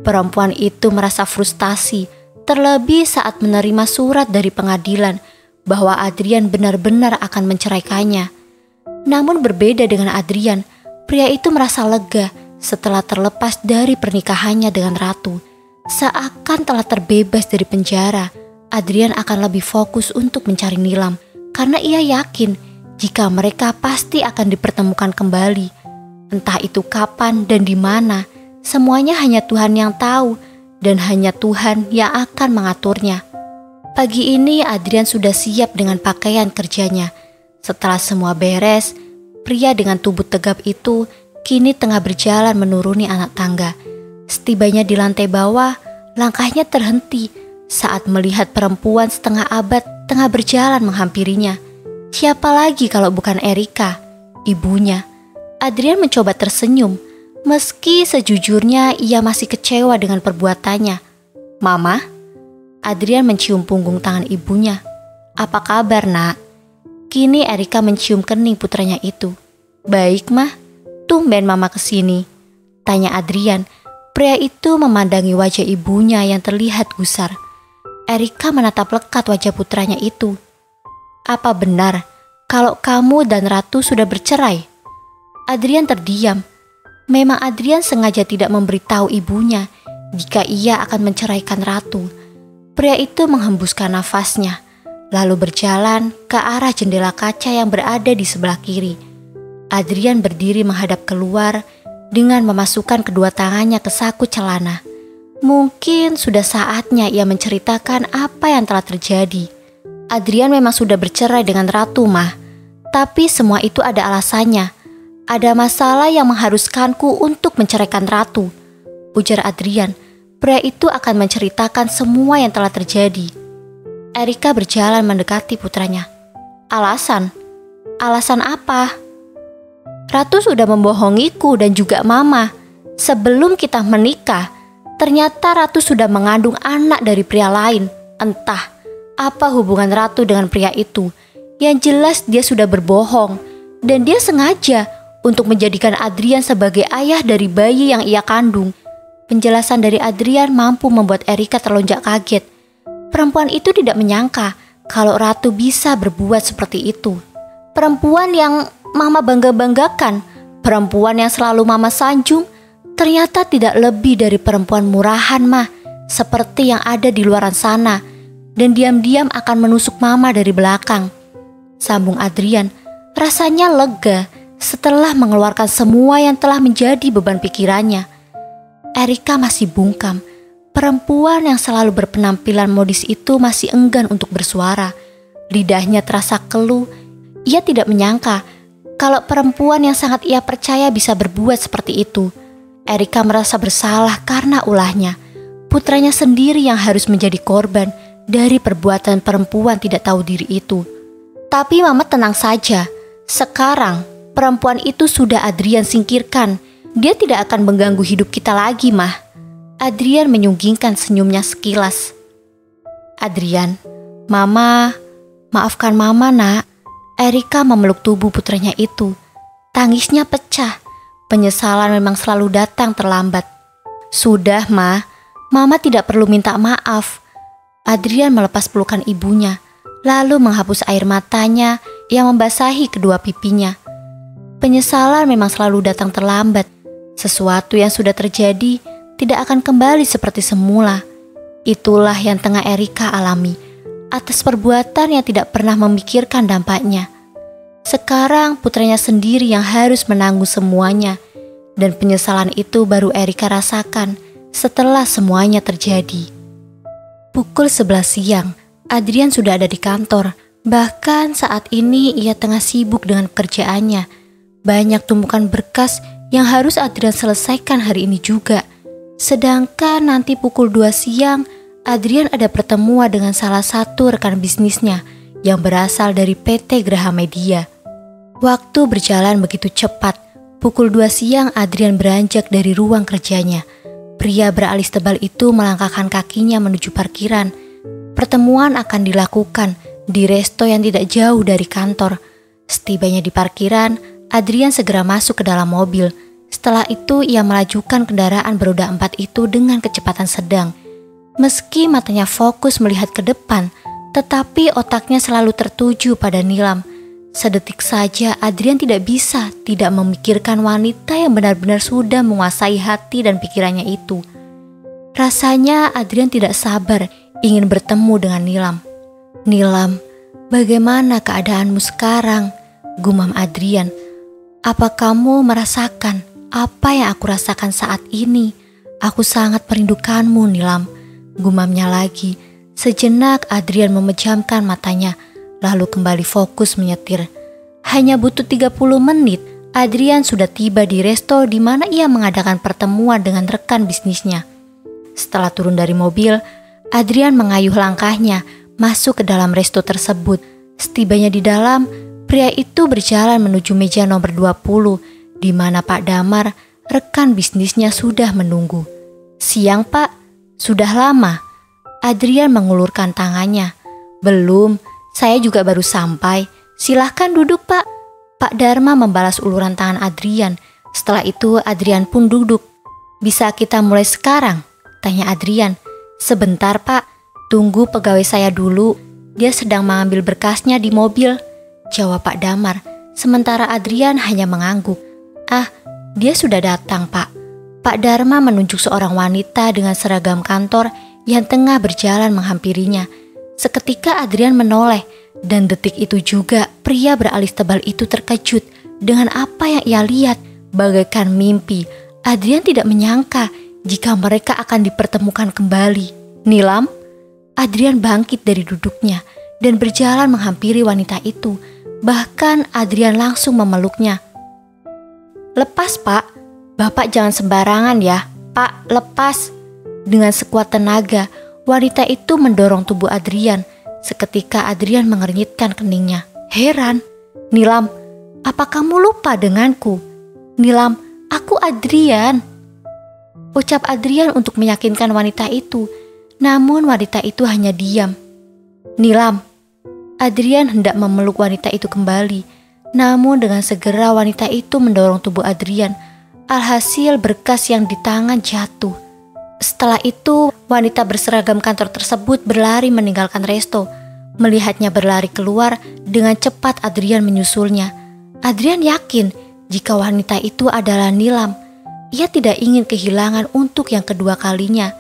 Perempuan itu merasa frustasi, terlebih saat menerima surat dari pengadilan bahwa Adrian benar-benar akan menceraikannya. Namun berbeda dengan Adrian, pria itu merasa lega setelah terlepas dari pernikahannya dengan Ratu. Seakan telah terbebas dari penjara, Adrian akan lebih fokus untuk mencari Nilam karena ia yakin jika mereka pasti akan dipertemukan kembali. Entah itu kapan dan di mana, semuanya hanya Tuhan yang tahu. Dan hanya Tuhan yang akan mengaturnya. Pagi ini Adrian sudah siap dengan pakaian kerjanya. Setelah semua beres, pria dengan tubuh tegap itu kini tengah berjalan menuruni anak tangga. Setibanya di lantai bawah, langkahnya terhenti saat melihat perempuan setengah abad tengah berjalan menghampirinya. Siapa lagi kalau bukan Erika, ibunya. Adrian mencoba tersenyum. Meski sejujurnya ia masih kecewa dengan perbuatannya. Mama? Adrian mencium punggung tangan ibunya. Apa kabar, nak? Kini Erika mencium kening putranya itu. Baik, mah. Tumben mama kesini. Tanya Adrian. Pria itu memandangi wajah ibunya yang terlihat gusar. Erika menatap lekat wajah putranya itu. Apa benar kalau kamu dan Ratu sudah bercerai? Adrian terdiam. Memang Adrian sengaja tidak memberitahu ibunya jika ia akan menceraikan Ratu. Pria itu menghembuskan nafasnya, lalu berjalan ke arah jendela kaca yang berada di sebelah kiri. Adrian berdiri menghadap keluar dengan memasukkan kedua tangannya ke saku celana. Mungkin sudah saatnya ia menceritakan apa yang telah terjadi. Adrian memang sudah bercerai dengan Ratu, mah. Tapi semua itu ada alasannya. Ada masalah yang mengharuskanku untuk menceraikan Ratu, ujar Adrian. Pria itu akan menceritakan semua yang telah terjadi. Erika berjalan mendekati putranya. Alasan? Alasan apa? Ratu sudah membohongiku dan juga mama. Sebelum kita menikah, Ternyata Ratu sudah mengandung anak dari pria lain. Entah apa hubungan Ratu dengan pria itu. Yang jelas dia sudah berbohong. Dan dia sengaja untuk menjadikan Adrian sebagai ayah dari bayi yang ia kandung. Penjelasan dari Adrian mampu membuat Erika terlonjak kaget. Perempuan itu tidak menyangka kalau Ratu bisa berbuat seperti itu. Perempuan yang Mama bangga-banggakan, perempuan yang selalu Mama sanjung, ternyata tidak lebih dari perempuan murahan mah, seperti yang ada di luaran sana, dan diam-diam akan menusuk Mama dari belakang. Sambung Adrian, rasanya lega setelah mengeluarkan semua yang telah menjadi beban pikirannya. Erika masih bungkam. Perempuan yang selalu berpenampilan modis itu masih enggan untuk bersuara. Lidahnya terasa keluh. Ia tidak menyangka kalau perempuan yang sangat ia percaya bisa berbuat seperti itu. Erika merasa bersalah karena ulahnya. Putranya sendiri yang harus menjadi korban dari perbuatan perempuan tidak tahu diri itu. Tapi Mama tenang saja. Sekarang perempuan itu sudah Adrian singkirkan. Dia tidak akan mengganggu hidup kita lagi, Mah. Adrian menyunggingkan senyumnya sekilas. Adrian, Mama, maafkan Mama, Nak. Erika memeluk tubuh putranya itu. Tangisnya pecah. Penyesalan memang selalu datang terlambat. Sudah, Ma. Mama tidak perlu minta maaf. Adrian melepas pelukan ibunya, lalu menghapus air matanya yang membasahi kedua pipinya. Penyesalan memang selalu datang terlambat. Sesuatu yang sudah terjadi tidak akan kembali seperti semula. Itulah yang tengah Erika alami atas perbuatan yang tidak pernah memikirkan dampaknya. Sekarang putranya sendiri yang harus menanggung semuanya, dan penyesalan itu baru Erika rasakan setelah semuanya terjadi. Pukul 11 siang, Adrian sudah ada di kantor. Bahkan saat ini ia tengah sibuk dengan pekerjaannya. Banyak tumpukan berkas yang harus Adrian selesaikan hari ini juga. Sedangkan nanti pukul 2 siang, Adrian ada pertemuan dengan salah satu rekan bisnisnya yang berasal dari PT Graha Media. Waktu berjalan begitu cepat. Pukul 2 siang Adrian beranjak dari ruang kerjanya. Pria beralis tebal itu melangkahkan kakinya menuju parkiran. Pertemuan akan dilakukan di resto yang tidak jauh dari kantor. Setibanya di parkiran, Adrian segera masuk ke dalam mobil. Setelah itu ia melajukan kendaraan beroda 4 itu dengan kecepatan sedang. Meski matanya fokus melihat ke depan, tetapi otaknya selalu tertuju pada Nilam. Sedetik saja Adrian tidak bisa tidak memikirkan wanita yang benar-benar sudah menguasai hati dan pikirannya itu. Rasanya Adrian tidak sabar ingin bertemu dengan Nilam. Nilam, bagaimana keadaanmu sekarang? Gumam Adrian. Apa kamu merasakan apa yang aku rasakan saat ini? Aku sangat merindukanmu, Nilam. Gumamnya lagi. Sejenak Adrian memejamkan matanya, lalu kembali fokus menyetir. Hanya butuh 30 menit, Adrian sudah tiba di resto di mana ia mengadakan pertemuan dengan rekan bisnisnya. Setelah turun dari mobil, Adrian mengayuh langkahnya masuk ke dalam resto tersebut. Setibanya di dalam, pria itu berjalan menuju meja nomor 20, di mana Pak Damar, rekan bisnisnya sudah menunggu. Siang, Pak. Sudah lama. Adrian mengulurkan tangannya. Belum, saya juga baru sampai. Silahkan duduk, Pak. Pak Dharma membalas uluran tangan Adrian. Setelah itu Adrian pun duduk. Bisa kita mulai sekarang? Tanya Adrian. Sebentar, Pak. Tunggu pegawai saya dulu. Dia sedang mengambil berkasnya di mobil. Jawab Pak Damar. Sementara Adrian hanya mengangguk. Ah, dia sudah datang, Pak. Pak Dharma menunjuk seorang wanita dengan seragam kantor yang tengah berjalan menghampirinya. Seketika Adrian menoleh, dan detik itu juga pria beralis tebal itu terkejut dengan apa yang ia lihat. Bagaikan mimpi, Adrian tidak menyangka jika mereka akan dipertemukan kembali. Nilam? Adrian bangkit dari duduknya dan berjalan menghampiri wanita itu. Bahkan Adrian langsung memeluknya. Lepas, Pak. Bapak jangan sembarangan ya. Pak, lepas. Dengan sekuat tenaga, wanita itu mendorong tubuh Adrian. Seketika Adrian mengernyitkan keningnya. Heran. Nilam, apa kamu lupa denganku? Nilam, aku Adrian. ucap Adrian untuk meyakinkan wanita itu. Namun wanita itu hanya diam. "Nilam." Adrian hendak memeluk wanita itu kembali. Namun dengan segera wanita itu mendorong tubuh Adrian. Alhasil berkas yang di tangan jatuh. Setelah itu wanita berseragam kantor tersebut berlari meninggalkan resto. Melihatnya berlari keluar, dengan cepat Adrian menyusulnya. Adrian yakin jika wanita itu adalah Nilam. Ia tidak ingin kehilangan untuk yang kedua kalinya.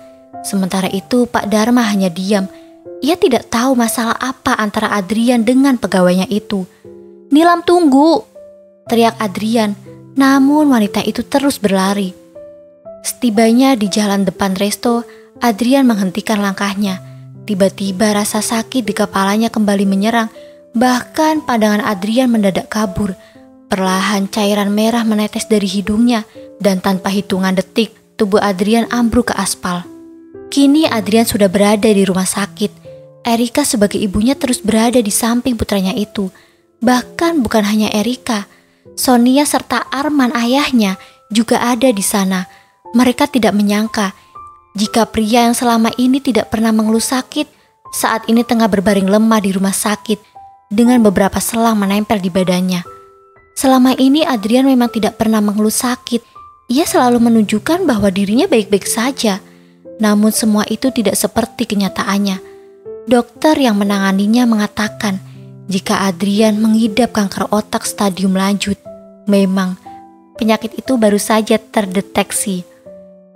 Sementara itu Pak Dharma hanya diam. Ia tidak tahu masalah apa antara Adrian dengan pegawainya itu. "Nilam, tunggu!" teriak Adrian. Namun wanita itu terus berlari. Setibanya di jalan depan resto, Adrian menghentikan langkahnya. Tiba-tiba rasa sakit di kepalanya kembali menyerang. Bahkan pandangan Adrian mendadak kabur. Perlahan cairan merah menetes dari hidungnya. Dan tanpa hitungan detik, tubuh Adrian ambruk ke aspal. Kini Adrian sudah berada di rumah sakit. Erika sebagai ibunya terus berada di samping putranya itu. Bahkan bukan hanya Erika, Sonia serta Arman ayahnya juga ada di sana. Mereka tidak menyangka jika pria yang selama ini tidak pernah mengeluh sakit, saat ini tengah berbaring lemah di rumah sakit dengan beberapa selang menempel di badannya. Selama ini Adrian memang tidak pernah mengeluh sakit. Ia selalu menunjukkan bahwa dirinya baik-baik saja. Namun semua itu tidak seperti kenyataannya. Dokter yang menanganinya mengatakan jika Adrian mengidap kanker otak stadium lanjut. Memang penyakit itu baru saja terdeteksi.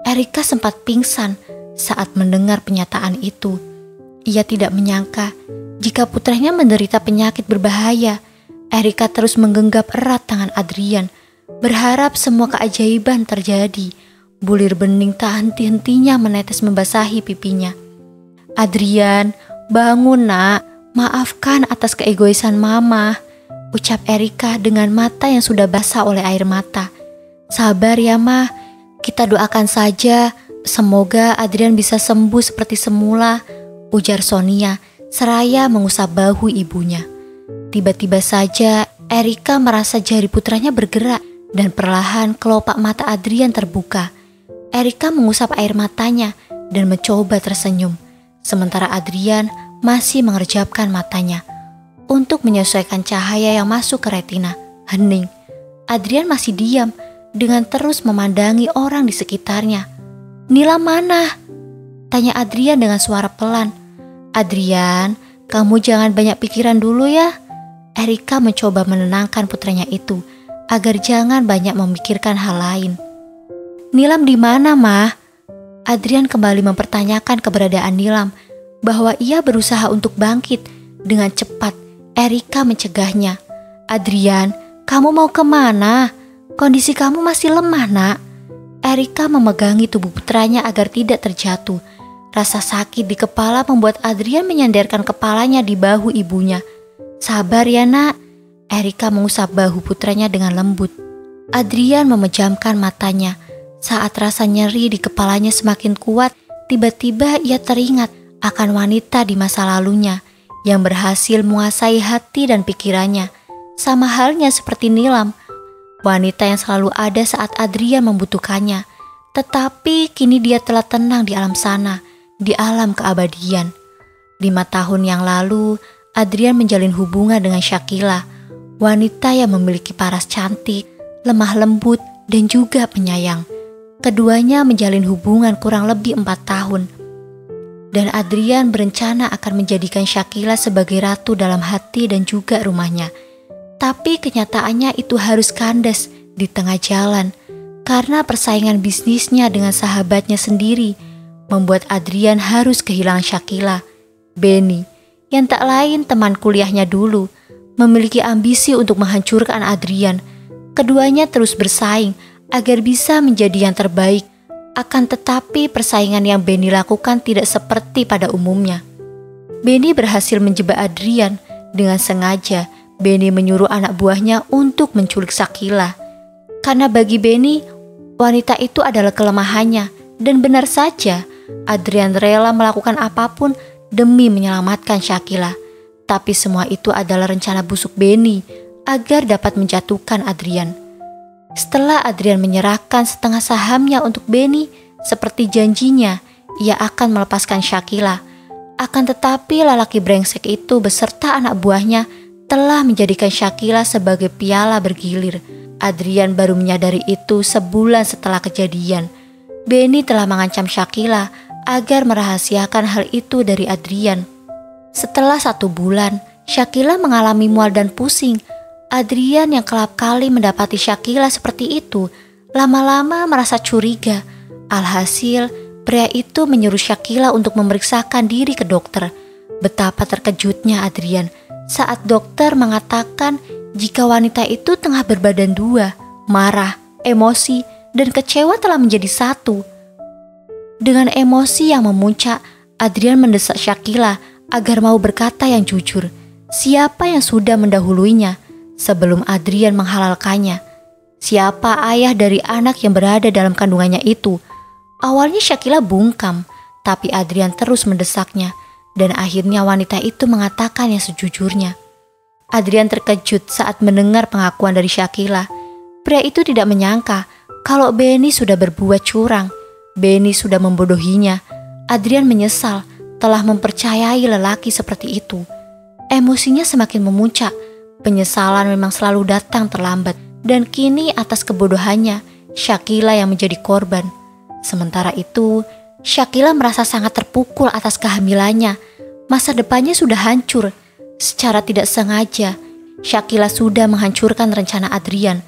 Erika sempat pingsan saat mendengar penyataan itu. Ia tidak menyangka jika putranya menderita penyakit berbahaya. Erika terus menggenggam erat tangan Adrian, berharap semua keajaiban terjadi. Bulir bening tak henti-hentinya menetes membasahi pipinya. "Adrian, bangun nak, maafkan atas keegoisan mama," ucap Erika dengan mata yang sudah basah oleh air mata. "Sabar ya mah, kita doakan saja, semoga Adrian bisa sembuh seperti semula," ujar Sonia seraya mengusap bahu ibunya. Tiba-tiba saja Erika merasa jari putranya bergerak dan perlahan kelopak mata Adrian terbuka. Erika mengusap air matanya dan mencoba tersenyum, sementara Adrian masih mengerjapkan matanya untuk menyesuaikan cahaya yang masuk ke retina. Hening. Adrian masih diam dengan terus memandangi orang di sekitarnya. "Nilam mana?" tanya Adrian dengan suara pelan. "Adrian, kamu jangan banyak pikiran dulu ya." Erika mencoba menenangkan putranya itu agar jangan banyak memikirkan hal lain. "Nilam di mana, Mah?" Adrian kembali mempertanyakan keberadaan Nilam, bahwa ia berusaha untuk bangkit. Dengan cepat, Erika mencegahnya. "Adrian, kamu mau kemana? Kondisi kamu masih lemah, nak." Erika memegangi tubuh putranya agar tidak terjatuh. Rasa sakit di kepala membuat Adrian menyandarkan kepalanya di bahu ibunya. "Sabar ya nak." Erika mengusap bahu putranya dengan lembut. Adrian memejamkan matanya. Saat rasa nyeri di kepalanya semakin kuat, tiba-tiba ia teringat akan wanita di masa lalunya yang berhasil menguasai hati dan pikirannya. Sama halnya seperti Nilam, wanita yang selalu ada saat Adrian membutuhkannya. Tetapi kini dia telah tenang di alam sana, di alam keabadian. 5 tahun yang lalu, Adrian menjalin hubungan dengan Shakila, wanita yang memiliki paras cantik, lemah lembut, dan juga penyayang. Keduanya menjalin hubungan kurang lebih 4 tahun. Dan Adrian berencana akan menjadikan Shakila sebagai ratu dalam hati dan juga rumahnya. Tapi kenyataannya itu harus kandas di tengah jalan karena persaingan bisnisnya dengan sahabatnya sendiri membuat Adrian harus kehilangan Shakila. Benny, yang tak lain teman kuliahnya dulu, memiliki ambisi untuk menghancurkan Adrian. Keduanya terus bersaing agar bisa menjadi yang terbaik. Akan tetapi persaingan yang Benny lakukan tidak seperti pada umumnya. Benny berhasil menjebak Adrian. Dengan sengaja, Benny menyuruh anak buahnya untuk menculik Shakila. Karena bagi Benny, wanita itu adalah kelemahannya. Dan benar saja, Adrian rela melakukan apapun demi menyelamatkan Shakila. Tapi semua itu adalah rencana busuk Benny agar dapat menjatuhkan Adrian. Setelah Adrian menyerahkan setengah sahamnya untuk Benny, Seperti janjinya, ia akan melepaskan Shakila. Akan tetapi lelaki brengsek itu beserta anak buahnya telah menjadikan Shakila sebagai piala bergilir. Adrian baru menyadari itu sebulan setelah kejadian. Benny telah mengancam Shakila agar merahasiakan hal itu dari Adrian. Setelah 1 bulan, Shakila mengalami mual dan pusing. Adrian yang kerap kali mendapati Shakila seperti itu, lama-lama merasa curiga. Alhasil, pria itu menyuruh Shakila untuk memeriksakan diri ke dokter. Betapa terkejutnya Adrian saat dokter mengatakan jika wanita itu tengah berbadan 2, marah, emosi, dan kecewa telah menjadi satu. Dengan emosi yang memuncak, Adrian mendesak Shakila agar mau berkata yang jujur. Siapa yang sudah mendahuluinya sebelum Adrian menghalalkannya? Siapa ayah dari anak yang berada dalam kandungannya itu? Awalnya Shakila bungkam, tapi Adrian terus mendesaknya, dan akhirnya wanita itu mengatakan yang sejujurnya. Adrian terkejut saat mendengar pengakuan dari Shakila. Pria itu tidak menyangka kalau Benny sudah berbuat curang. Benny sudah membodohinya. Adrian menyesal telah mempercayai lelaki seperti itu. Emosinya semakin memuncak. Penyesalan memang selalu datang terlambat, dan kini atas kebodohannya, Shakila yang menjadi korban. Sementara itu, Shakila merasa sangat terpukul atas kehamilannya. Masa depannya sudah hancur. Secara tidak sengaja, Shakila sudah menghancurkan rencana Adrian,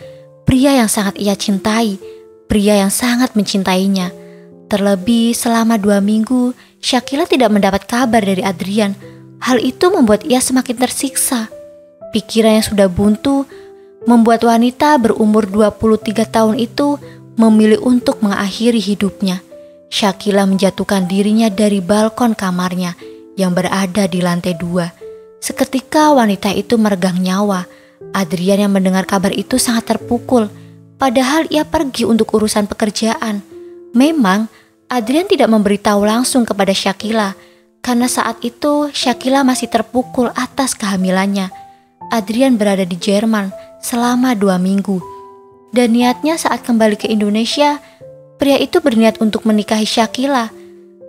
pria yang sangat ia cintai, pria yang sangat mencintainya. Terlebih selama 2 minggu, Shakila tidak mendapat kabar dari Adrian. Hal itu membuat ia semakin tersiksa. Pikiran yang sudah buntu membuat wanita berumur 23 tahun itu memilih untuk mengakhiri hidupnya. Shakila menjatuhkan dirinya dari balkon kamarnya yang berada di lantai 2. Seketika wanita itu meregang nyawa. Adrian yang mendengar kabar itu sangat terpukul, padahal ia pergi untuk urusan pekerjaan. Memang Adrian tidak memberitahu langsung kepada Shakila, karena saat itu Shakila masih terpukul atas kehamilannya. Adrian berada di Jerman selama 2 minggu, dan niatnya saat kembali ke Indonesia, pria itu berniat untuk menikahi Shakila.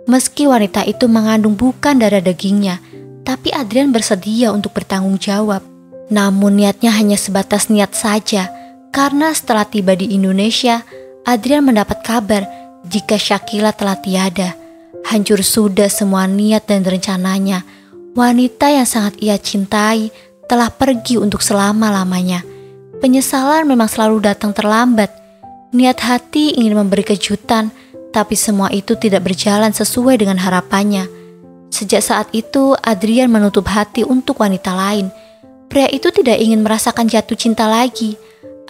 Meski wanita itu mengandung bukan darah dagingnya, tapi Adrian bersedia untuk bertanggung jawab. Namun niatnya hanya sebatas niat saja, karena setelah tiba di Indonesia, Adrian mendapat kabar jika Shakila telah tiada. Hancur sudah semua niat dan rencananya. Wanita yang sangat ia cintai telah pergi untuk selama-lamanya. Penyesalan memang selalu datang terlambat. Niat hati ingin memberi kejutan, tapi semua itu tidak berjalan sesuai dengan harapannya. Sejak saat itu, Adrian menutup hati untuk wanita lain. Pria itu tidak ingin merasakan jatuh cinta lagi.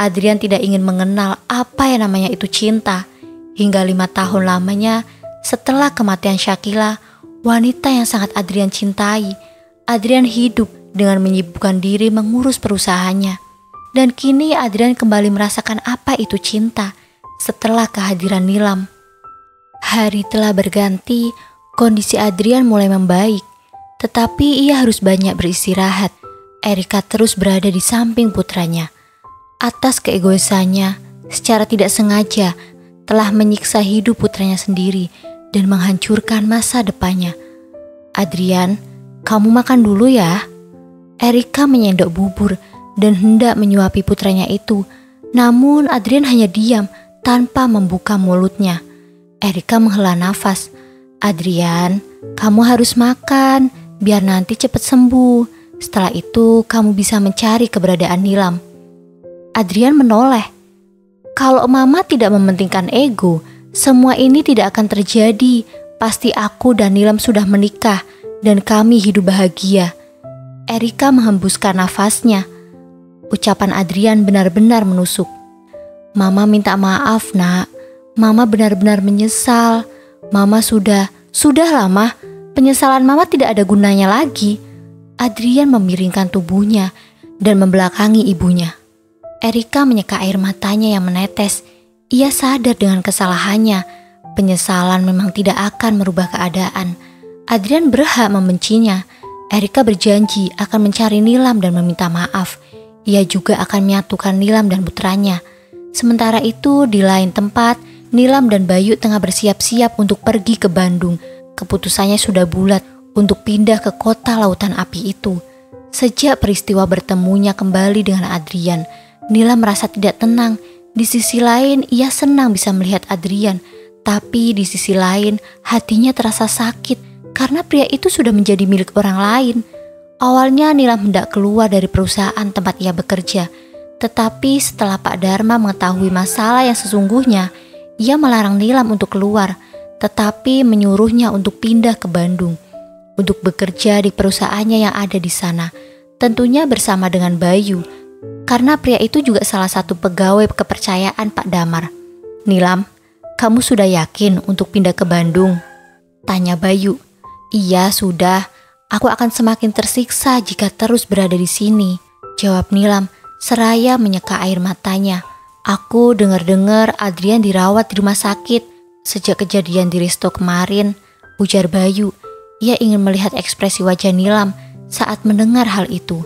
Adrian tidak ingin mengenal apa yang namanya itu cinta. Hingga 5 tahun lamanya, setelah kematian Shakila, wanita yang sangat Adrian cintai, Adrian hidup dengan menyibukkan diri mengurus perusahaannya. Dan kini Adrian kembali merasakan apa itu cinta setelah kehadiran Nilam. Hari telah berganti. Kondisi Adrian mulai membaik, tetapi ia harus banyak beristirahat. Erika terus berada di samping putranya. Atas keegoisannya, secara tidak sengaja telah menyiksa hidup putranya sendiri dan menghancurkan masa depannya. Adrian, kamu makan dulu ya. Erika menyendok bubur dan hendak menyuapi putranya itu, namun Adrian hanya diam tanpa membuka mulutnya. Erika menghela nafas. Adrian, kamu harus makan biar nanti cepat sembuh. Setelah itu kamu bisa mencari keberadaan Nilam. Adrian menoleh. Kalau mama tidak mementingkan ego, semua ini tidak akan terjadi. Pasti aku dan Nilam sudah menikah dan kami hidup bahagia. Erika menghembuskan nafasnya. Ucapan Adrian benar-benar menusuk. Mama minta maaf nak. Mama benar-benar menyesal. Mama sudahlah mah, penyesalan mama tidak ada gunanya lagi. Adrian memiringkan tubuhnya dan membelakangi ibunya. Erika menyeka air matanya yang menetes. Ia sadar dengan kesalahannya. Penyesalan memang tidak akan merubah keadaan. Adrian berhak membencinya. Erika berjanji akan mencari Nilam dan meminta maaf. Ia juga akan menyatukan Nilam dan putranya. Sementara itu di lain tempat, Nilam dan Bayu tengah bersiap-siap untuk pergi ke Bandung. Keputusannya sudah bulat untuk pindah ke kota lautan api itu. Sejak peristiwa bertemunya kembali dengan Adrian, Nilam merasa tidak tenang. Di sisi lain, ia senang bisa melihat Adrian. Tapi di sisi lain, hatinya terasa sakit karena pria itu sudah menjadi milik orang lain. Awalnya Nilam hendak keluar dari perusahaan tempat ia bekerja. Tetapi setelah Pak Dharma mengetahui masalah yang sesungguhnya, ia melarang Nilam untuk keluar, tetapi menyuruhnya untuk pindah ke Bandung untuk bekerja di perusahaannya yang ada di sana, tentunya bersama dengan Bayu, karena pria itu juga salah satu pegawai kepercayaan Pak Damar. "Nilam, kamu sudah yakin untuk pindah ke Bandung?" tanya Bayu. "Iya, sudah. Aku akan semakin tersiksa jika terus berada di sini," jawab Nilam seraya menyeka air matanya. "Aku dengar-dengar Adrian dirawat di rumah sakit sejak kejadian di resto kemarin," ujar Bayu. Ia ingin melihat ekspresi wajah Nilam saat mendengar hal itu.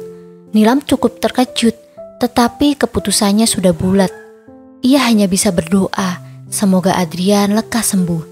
Nilam cukup terkejut, tetapi keputusannya sudah bulat. Ia hanya bisa berdoa, semoga Adrian lekas sembuh.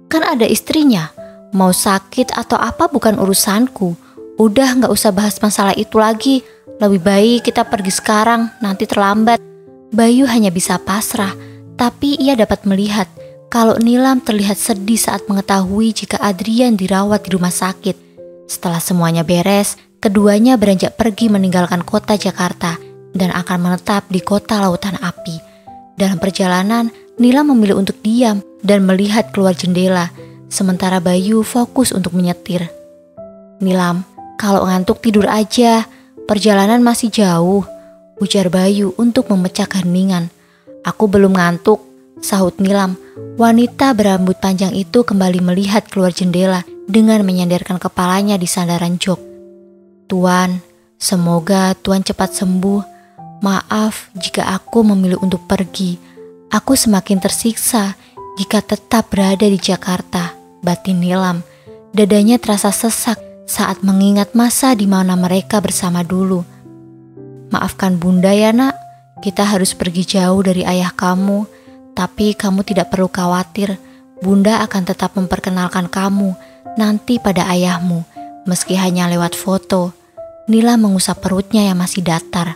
Kan ada istrinya, mau sakit atau apa bukan urusanku. Udah gak usah bahas masalah itu lagi, lebih baik kita pergi sekarang, nanti terlambat. Bayu hanya bisa pasrah, tapi ia dapat melihat kalau Nilam terlihat sedih saat mengetahui jika Adrian dirawat di rumah sakit. Setelah semuanya beres, keduanya beranjak pergi meninggalkan kota Jakarta dan akan menetap di kota lautan api. Dalam perjalanan, Nilam memilih untuk diam dan melihat keluar jendela, sementara Bayu fokus untuk menyetir. "Nilam, kalau ngantuk tidur aja, perjalanan masih jauh," ujar Bayu untuk memecah keheningan. "Aku belum ngantuk," sahut Nilam. Wanita berambut panjang itu kembali melihat keluar jendela dengan menyandarkan kepalanya di sandaran jok. "Tuan, semoga Tuan cepat sembuh. Maaf jika aku memilih untuk pergi. Aku semakin tersiksa jika tetap berada di Jakarta," batin Nilam. Dadanya terasa sesak saat mengingat masa di mana mereka bersama dulu. "Maafkan Bunda ya nak, kita harus pergi jauh dari ayah kamu. Tapi kamu tidak perlu khawatir, Bunda akan tetap memperkenalkan kamu nanti pada ayahmu, meski hanya lewat foto." Nilam mengusap perutnya yang masih datar.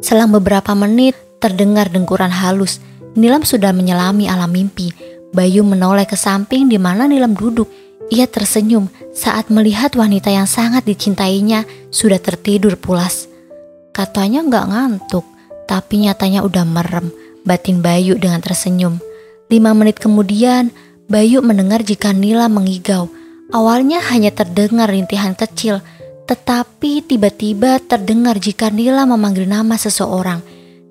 Selang beberapa menit terdengar dengkuran halus. Nilam sudah menyelami alam mimpi. Bayu menoleh ke samping di mana Nilam duduk. Ia tersenyum saat melihat wanita yang sangat dicintainya sudah tertidur pulas. Katanya gak ngantuk, tapi nyatanya udah merem, batin Bayu dengan tersenyum. 5 menit kemudian, Bayu mendengar jika Nilam mengigau. Awalnya hanya terdengar rintihan kecil, tetapi tiba-tiba terdengar jika Nilam memanggil nama seseorang.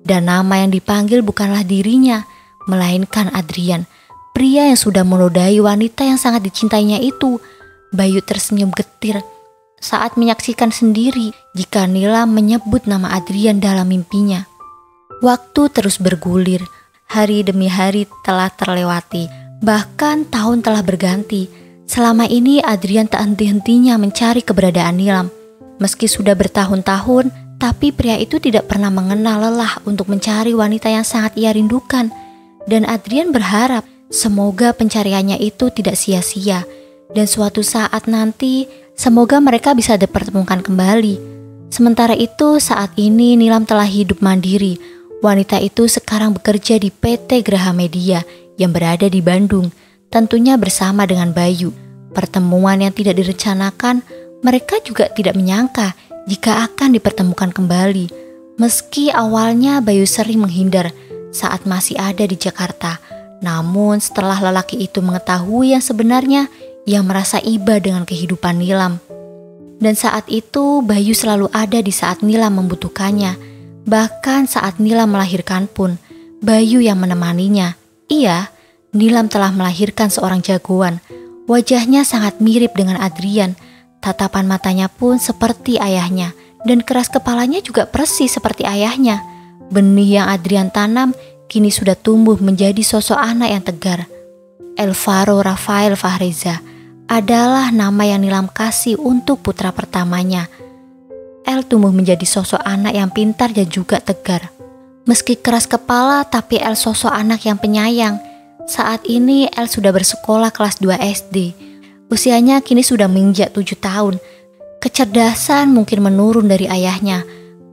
Dan nama yang dipanggil bukanlah dirinya, melainkan Adrian, pria yang sudah menodai wanita yang sangat dicintainya itu. Bayu tersenyum getir saat menyaksikan sendiri jika Nilam menyebut nama Adrian dalam mimpinya. Waktu terus bergulir, hari demi hari telah terlewati, bahkan tahun telah berganti. Selama ini Adrian tak henti-hentinya mencari keberadaan Nilam. Meski sudah bertahun-tahun, tapi pria itu tidak pernah mengenal lelah untuk mencari wanita yang sangat ia rindukan. Dan Adrian berharap semoga pencariannya itu tidak sia-sia. Dan suatu saat nanti, semoga mereka bisa dipertemukan kembali. Sementara itu, saat ini Nilam telah hidup mandiri. Wanita itu sekarang bekerja di PT Graha Media yang berada di Bandung, tentunya bersama dengan Bayu. Pertemuan yang tidak direncanakan, mereka juga tidak menyangka jika akan dipertemukan kembali. Meski awalnya Bayu sering menghindar saat masih ada di Jakarta, namun setelah lelaki itu mengetahui yang sebenarnya, ia merasa iba dengan kehidupan Nilam. Dan saat itu Bayu selalu ada di saat Nilam membutuhkannya. Bahkan saat Nilam melahirkan pun, Bayu yang menemaninya. Iya, Nilam telah melahirkan seorang jagoan. Wajahnya sangat mirip dengan Adrian. Tatapan matanya pun seperti ayahnya. Dan keras kepalanya juga persis seperti ayahnya. Benih yang Adrian tanam kini sudah tumbuh menjadi sosok anak yang tegar. Elvaro Rafael Fahreza adalah nama yang Nilam kasih untuk putra pertamanya. El tumbuh menjadi sosok anak yang pintar dan juga tegar. Meski keras kepala, tapi El sosok anak yang penyayang. Saat ini El sudah bersekolah kelas 2 SD. Usianya kini sudah menginjak 7 tahun. Kecerdasan mungkin menurun dari ayahnya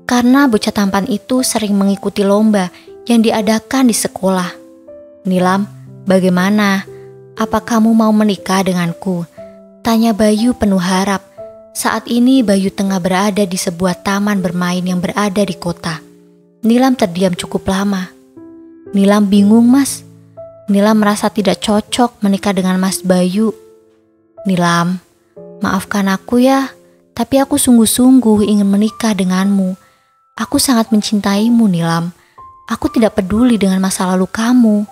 karena bocah tampan itu sering mengikuti lomba yang diadakan di sekolah. "Nilam, bagaimana? Apa kamu mau menikah denganku?" tanya Bayu penuh harap. Saat ini Bayu tengah berada di sebuah taman bermain yang berada di kota. Nilam terdiam cukup lama. "Nilam bingung, Mas. Nilam merasa tidak cocok menikah dengan Mas Bayu." "Nilam, maafkan aku ya, tapi aku sungguh-sungguh ingin menikah denganmu. Aku sangat mencintaimu, Nilam. Aku tidak peduli dengan masa lalu kamu."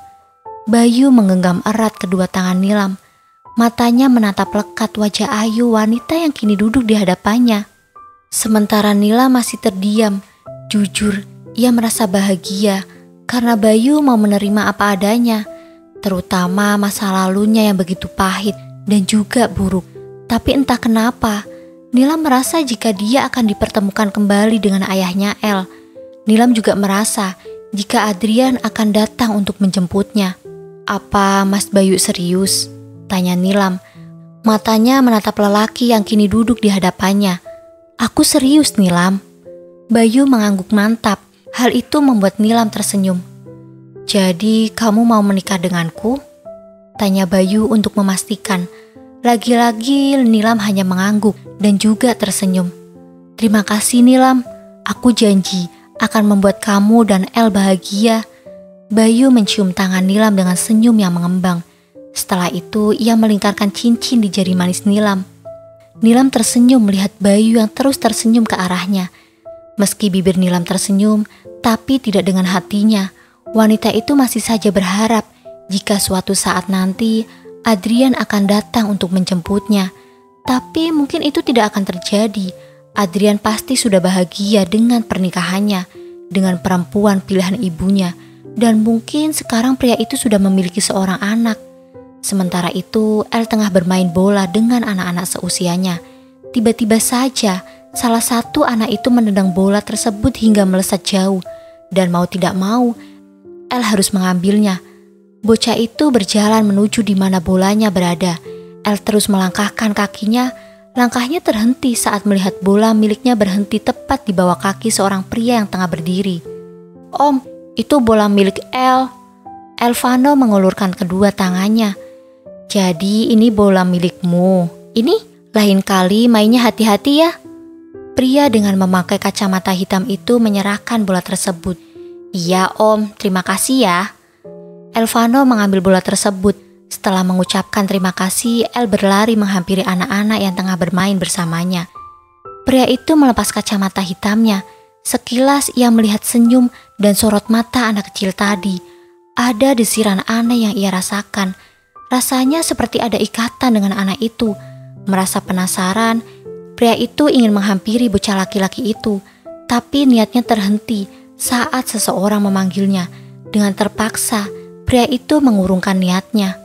Bayu menggenggam erat kedua tangan Nilam. Matanya menatap lekat wajah ayu wanita yang kini duduk di hadapannya. Sementara Nilam masih terdiam. Jujur, ia merasa bahagia karena Bayu mau menerima apa adanya, terutama masa lalunya yang begitu pahit dan juga buruk. Tapi entah kenapa, Nilam merasa jika dia akan dipertemukan kembali dengan ayahnya El. Nilam juga merasa jika Adrian akan datang untuk menjemputnya. "Apa Mas Bayu serius?" tanya Nilam. Matanya menatap lelaki yang kini duduk di hadapannya. "Aku serius, Nilam." Bayu mengangguk mantap. Hal itu membuat Nilam tersenyum. "Jadi kamu mau menikah denganku?" tanya Bayu untuk memastikan. Lagi-lagi Nilam hanya mengangguk dan juga tersenyum. "Terima kasih Nilam, aku janji akan membuat kamu dan El bahagia." Bayu mencium tangan Nilam dengan senyum yang mengembang. Setelah itu ia melingkarkan cincin di jari manis Nilam. Nilam tersenyum melihat Bayu yang terus tersenyum ke arahnya. Meski bibir Nilam tersenyum, tapi tidak dengan hatinya. Wanita itu masih saja berharap jika suatu saat nanti Adrian akan datang untuk menjemputnya. Tapi mungkin itu tidak akan terjadi. Adrian pasti sudah bahagia dengan pernikahannya, dengan perempuan pilihan ibunya. Dan mungkin sekarang pria itu sudah memiliki seorang anak. Sementara itu, El tengah bermain bola dengan anak-anak seusianya. Tiba-tiba saja, salah satu anak itu menendang bola tersebut hingga melesat jauh. Dan mau tidak mau, El harus mengambilnya. Bocah itu berjalan menuju di mana bolanya berada. El terus melangkahkan kakinya. Langkahnya terhenti saat melihat bola miliknya berhenti tepat di bawah kaki seorang pria yang tengah berdiri. "Om, itu bola milik El." Elvano mengulurkan kedua tangannya. "Jadi ini bola milikmu. Ini lain kali mainnya hati-hati ya." Pria dengan memakai kacamata hitam itu menyerahkan bola tersebut. "Iya Om, terima kasih ya." Elvano mengambil bola tersebut. Setelah mengucapkan terima kasih, El berlari menghampiri anak-anak yang tengah bermain bersamanya. Pria itu melepas kacamata hitamnya. Sekilas ia melihat senyum dan sorot mata anak kecil tadi. Ada desiran aneh yang ia rasakan. Rasanya seperti ada ikatan dengan anak itu. Merasa penasaran, pria itu ingin menghampiri bocah laki-laki itu. Tapi niatnya terhenti saat seseorang memanggilnya. Dengan terpaksa, pria itu mengurungkan niatnya.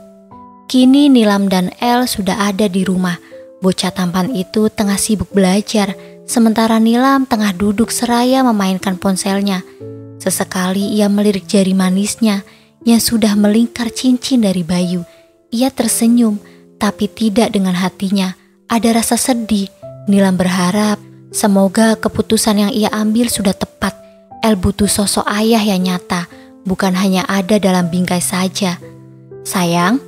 Kini Nilam dan El sudah ada di rumah. Bocah tampan itu tengah sibuk belajar, sementara Nilam tengah duduk seraya memainkan ponselnya. Sesekali ia melirik jari manisnya yang sudah melingkar cincin dari Bayu. Ia tersenyum, tapi tidak dengan hatinya. Ada rasa sedih. Nilam berharap semoga keputusan yang ia ambil sudah tepat. El butuh sosok ayah yang nyata, bukan hanya ada dalam bingkai saja. "Sayang,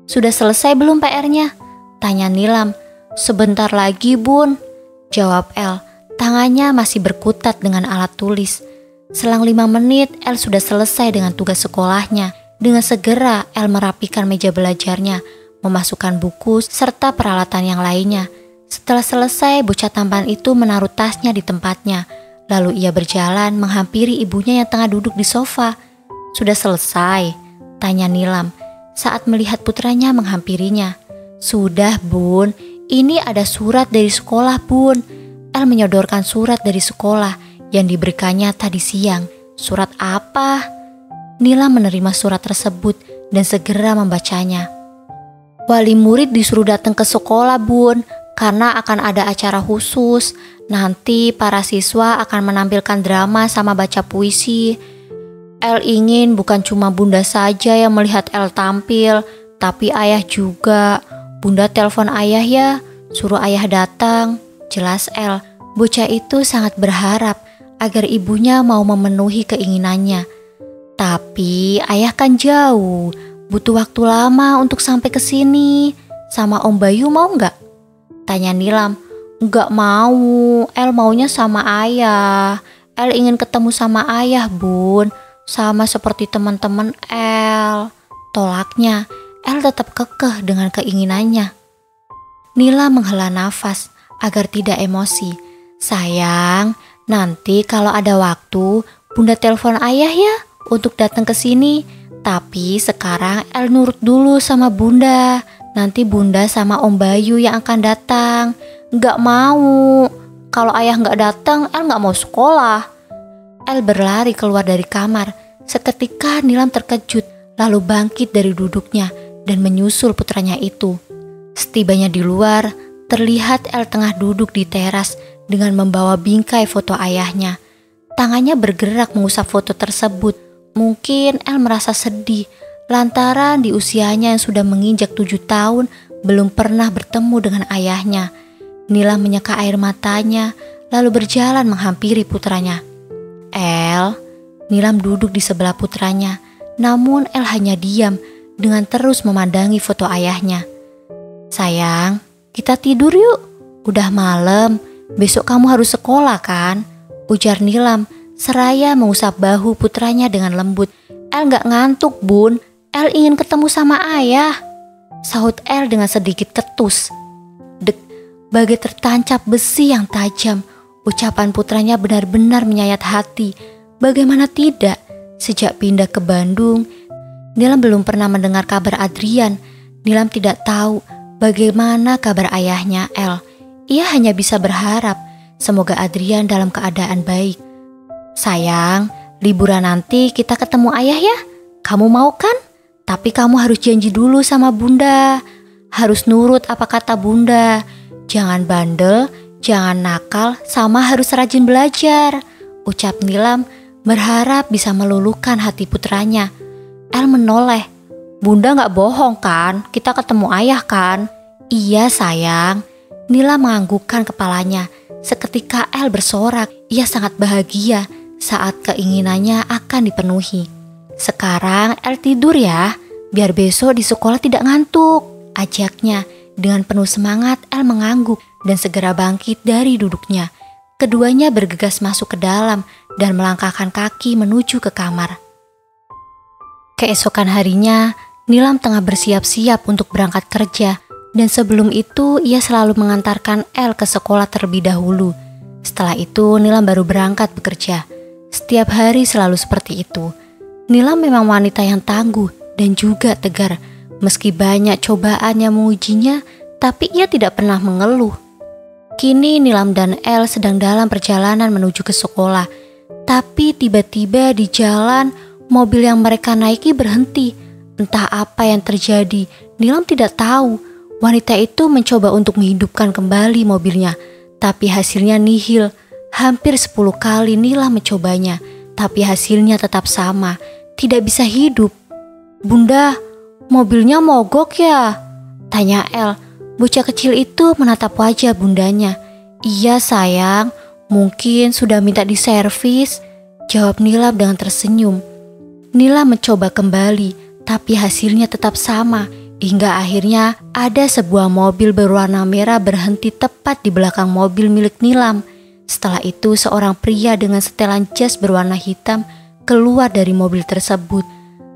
sudah selesai belum PR-nya?" tanya Nilam. "Sebentar lagi Bun," jawab El. Tangannya masih berkutat dengan alat tulis. Selang 5 menit El sudah selesai dengan tugas sekolahnya. Dengan segera El merapikan meja belajarnya, memasukkan buku serta peralatan yang lainnya. Setelah selesai, bocah tampan itu menaruh tasnya di tempatnya. Lalu ia berjalan menghampiri ibunya yang tengah duduk di sofa. "Sudah selesai?" tanya Nilam saat melihat putranya menghampirinya. "Sudah Bun, ini ada surat dari sekolah Bun." El menyodorkan surat dari sekolah yang diberikannya tadi siang. "Surat apa?" Nilam menerima surat tersebut dan segera membacanya. "Wali murid disuruh datang ke sekolah Bun, karena akan ada acara khusus. Nanti para siswa akan menampilkan drama sama baca puisi." El ingin bukan cuma Bunda saja yang melihat El tampil, tapi Ayah juga. Bunda telepon Ayah ya, suruh Ayah datang. Jelas El, bocah itu sangat berharap agar ibunya mau memenuhi keinginannya. Tapi Ayah kan jauh, butuh waktu lama untuk sampai ke sini. Sama Om Bayu mau nggak? Tanya Nilam. Nggak mau, El maunya sama Ayah. El ingin ketemu sama Ayah, Bun. Sama seperti teman-teman El. Tolaknya, El tetap kekeh dengan keinginannya. Nila menghela nafas agar tidak emosi. Sayang, nanti kalau ada waktu, Bunda telepon Ayah ya untuk datang ke sini. Tapi sekarang El nurut dulu sama Bunda. Nanti Bunda sama Om Bayu yang akan datang. Nggak mau. Kalau Ayah nggak datang, El nggak mau sekolah. El berlari keluar dari kamar. Seketika Nilam terkejut, lalu bangkit dari duduknya dan menyusul putranya itu. Setibanya di luar, terlihat El tengah duduk di teras dengan membawa bingkai foto ayahnya. Tangannya bergerak mengusap foto tersebut. Mungkin El merasa sedih lantaran di usianya yang sudah menginjak 7 tahun belum pernah bertemu dengan ayahnya. Nilam menyeka air matanya lalu berjalan menghampiri putranya. El, Nilam duduk di sebelah putranya, namun El hanya diam dengan terus memandangi foto ayahnya. Sayang, kita tidur yuk, udah malam, besok kamu harus sekolah kan? Ujar Nilam seraya mengusap bahu putranya dengan lembut. El gak ngantuk Bun, El ingin ketemu sama Ayah, sahut El dengan sedikit ketus. Dek, bagai tertancap besi yang tajam. Ucapan putranya benar-benar menyayat hati. Bagaimana tidak, sejak pindah ke Bandung, Nilam belum pernah mendengar kabar Adrian. Nilam tidak tahu bagaimana kabar ayahnya El. Ia hanya bisa berharap semoga Adrian dalam keadaan baik. Sayang, liburan nanti kita ketemu Ayah ya. Kamu mau kan? Tapi kamu harus janji dulu sama Bunda. Harus nurut apa kata Bunda. Jangan bandel, jangan nakal, sama harus rajin belajar. Ucap Nilam berharap bisa meluluhkan hati putranya. El menoleh. Bunda gak bohong kan? Kita ketemu Ayah kan? Iya sayang. Nilam menganggukkan kepalanya. Seketika El bersorak. Ia sangat bahagia saat keinginannya akan dipenuhi. Sekarang El tidur ya, biar besok di sekolah tidak ngantuk, ajaknya. Dengan penuh semangat El mengangguk dan segera bangkit dari duduknya. Keduanya bergegas masuk ke dalam dan melangkahkan kaki menuju ke kamar. Keesokan harinya, Nilam tengah bersiap-siap untuk berangkat kerja. Dan sebelum itu ia selalu mengantarkan El ke sekolah terlebih dahulu. Setelah itu Nilam baru berangkat bekerja. Setiap hari selalu seperti itu. Nilam memang wanita yang tangguh dan juga tegar. Meski banyak cobaan yang mengujinya, tapi ia tidak pernah mengeluh. Kini Nilam dan El sedang dalam perjalanan menuju ke sekolah. Tapi tiba-tiba di jalan, mobil yang mereka naiki berhenti. Entah apa yang terjadi, Nilam tidak tahu. Wanita itu mencoba untuk menghidupkan kembali mobilnya, tapi hasilnya nihil. Hampir 10 kali Nilam mencobanya, tapi hasilnya tetap sama, tidak bisa hidup. Bunda, mobilnya mogok ya? Tanya El. Bocah kecil itu menatap wajah bundanya. Iya sayang, mungkin sudah minta diservis, jawab Nilam dengan tersenyum. Nilam mencoba kembali, tapi hasilnya tetap sama. Hingga akhirnya ada sebuah mobil berwarna merah berhenti tepat di belakang mobil milik Nilam. Setelah itu seorang pria dengan setelan jas berwarna hitam keluar dari mobil tersebut.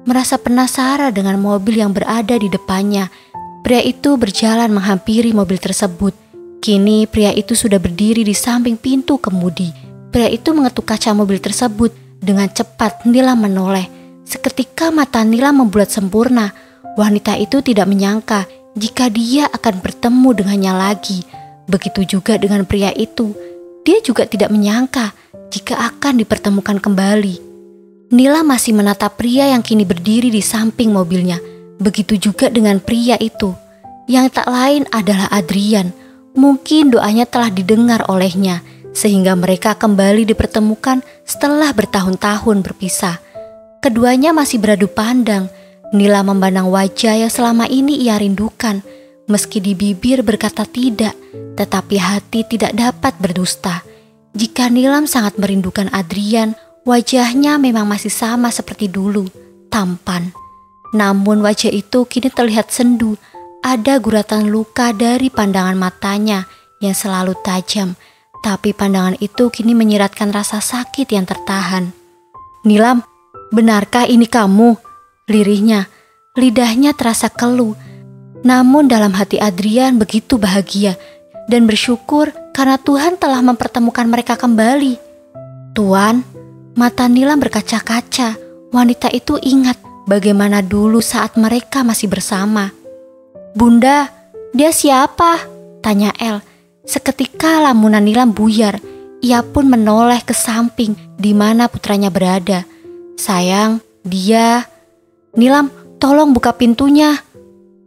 Merasa penasaran dengan mobil yang berada di depannya, pria itu berjalan menghampiri mobil tersebut. Kini pria itu sudah berdiri di samping pintu kemudi. Pria itu mengetuk kaca mobil tersebut. Dengan cepat Nilam menoleh. Seketika mata Nilam membulat sempurna. Wanita itu tidak menyangka jika dia akan bertemu dengannya lagi. Begitu juga dengan pria itu. Dia juga tidak menyangka jika akan dipertemukan kembali. Nilam masih menatap pria yang kini berdiri di samping mobilnya. Begitu juga dengan pria itu. Yang tak lain adalah Adrian. Mungkin doanya telah didengar olehnya, sehingga mereka kembali dipertemukan setelah bertahun-tahun berpisah. Keduanya masih beradu pandang. Nilam memandang wajah yang selama ini ia rindukan. Meski di bibir berkata tidak, tetapi hati tidak dapat berdusta. Jika Nilam sangat merindukan Adrian, wajahnya memang masih sama seperti dulu, tampan. Namun wajah itu kini terlihat sendu. Ada guratan luka dari pandangan matanya yang selalu tajam. Tapi pandangan itu kini menyiratkan rasa sakit yang tertahan. "Nilam, benarkah ini kamu?" lirihnya. Lidahnya terasa keluh. Namun dalam hati Adrian begitu bahagia dan bersyukur karena Tuhan telah mempertemukan mereka kembali. "Tuan," mata Nilam berkaca-kaca. Wanita itu ingat bagaimana dulu saat mereka masih bersama. "Bunda, dia siapa?" tanya El. Seketika lamunan Nilam buyar. Ia pun menoleh ke samping di mana putranya berada. "Sayang, dia..." "Nilam, tolong buka pintunya,"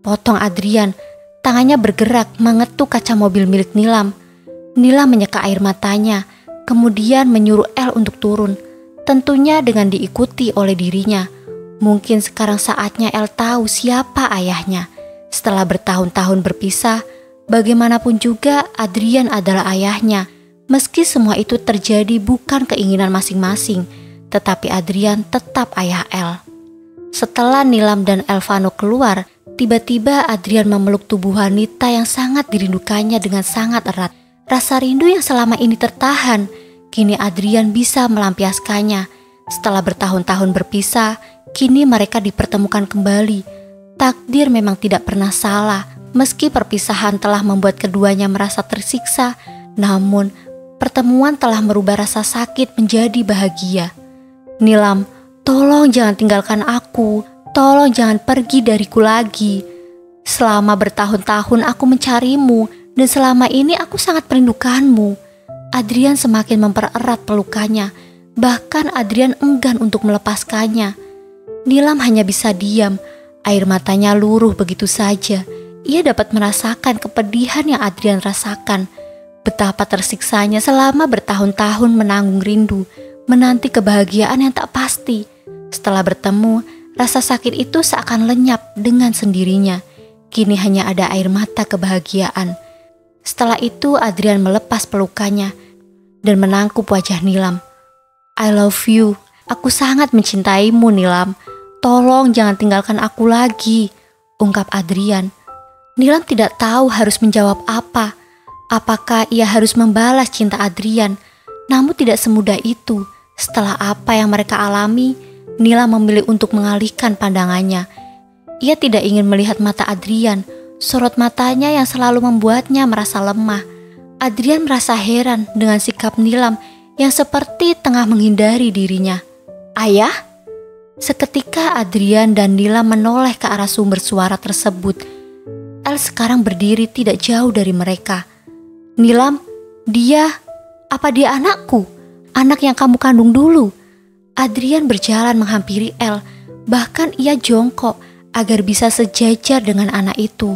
potong Adrian. Tangannya bergerak mengetuk kaca mobil milik Nilam. Nilam menyeka air matanya, kemudian menyuruh El untuk turun. Tentunya dengan diikuti oleh dirinya. Mungkin sekarang saatnya El tahu siapa ayahnya. Setelah bertahun-tahun berpisah, bagaimanapun juga Adrian adalah ayahnya. Meski semua itu terjadi bukan keinginan masing-masing, tetapi Adrian tetap ayah El. Setelah Nilam dan Elvano keluar, tiba-tiba Adrian memeluk tubuh wanita yang sangat dirindukannya dengan sangat erat. Rasa rindu yang selama ini tertahan, kini Adrian bisa melampiaskannya. Setelah bertahun-tahun berpisah, kini mereka dipertemukan kembali. Takdir memang tidak pernah salah. Meski perpisahan telah membuat keduanya merasa tersiksa, namun pertemuan telah merubah rasa sakit menjadi bahagia. "Nilam, tolong jangan tinggalkan aku. Tolong jangan pergi dariku lagi. Selama bertahun-tahun aku mencarimu dan selama ini aku sangat merindukanmu." Adrian semakin mempererat pelukannya. Bahkan Adrian enggan untuk melepaskannya. Nilam hanya bisa diam. Air matanya luruh begitu saja. Ia dapat merasakan kepedihan yang Adrian rasakan. Betapa tersiksanya selama bertahun-tahun menanggung rindu, menanti kebahagiaan yang tak pasti. Setelah bertemu, rasa sakit itu seakan lenyap dengan sendirinya. Kini hanya ada air mata kebahagiaan. Setelah itu Adrian melepas pelukannya dan menangkup wajah Nilam. "I love you. Aku sangat mencintaimu, Nilam. Tolong jangan tinggalkan aku lagi," ungkap Adrian. Nilam tidak tahu harus menjawab apa. Apakah ia harus membalas cinta Adrian? Namun tidak semudah itu. Setelah apa yang mereka alami, Nilam memilih untuk mengalihkan pandangannya. Ia tidak ingin melihat mata Adrian. Sorot matanya yang selalu membuatnya merasa lemah. Adrian merasa heran dengan sikap Nilam yang seperti tengah menghindari dirinya. "Ayah?" Seketika Adrian dan Nilam menoleh ke arah sumber suara tersebut. El sekarang berdiri tidak jauh dari mereka. "Nilam, apa dia anakku? Anak yang kamu kandung dulu?" Adrian berjalan menghampiri El. Bahkan ia jongkok agar bisa sejajar dengan anak itu.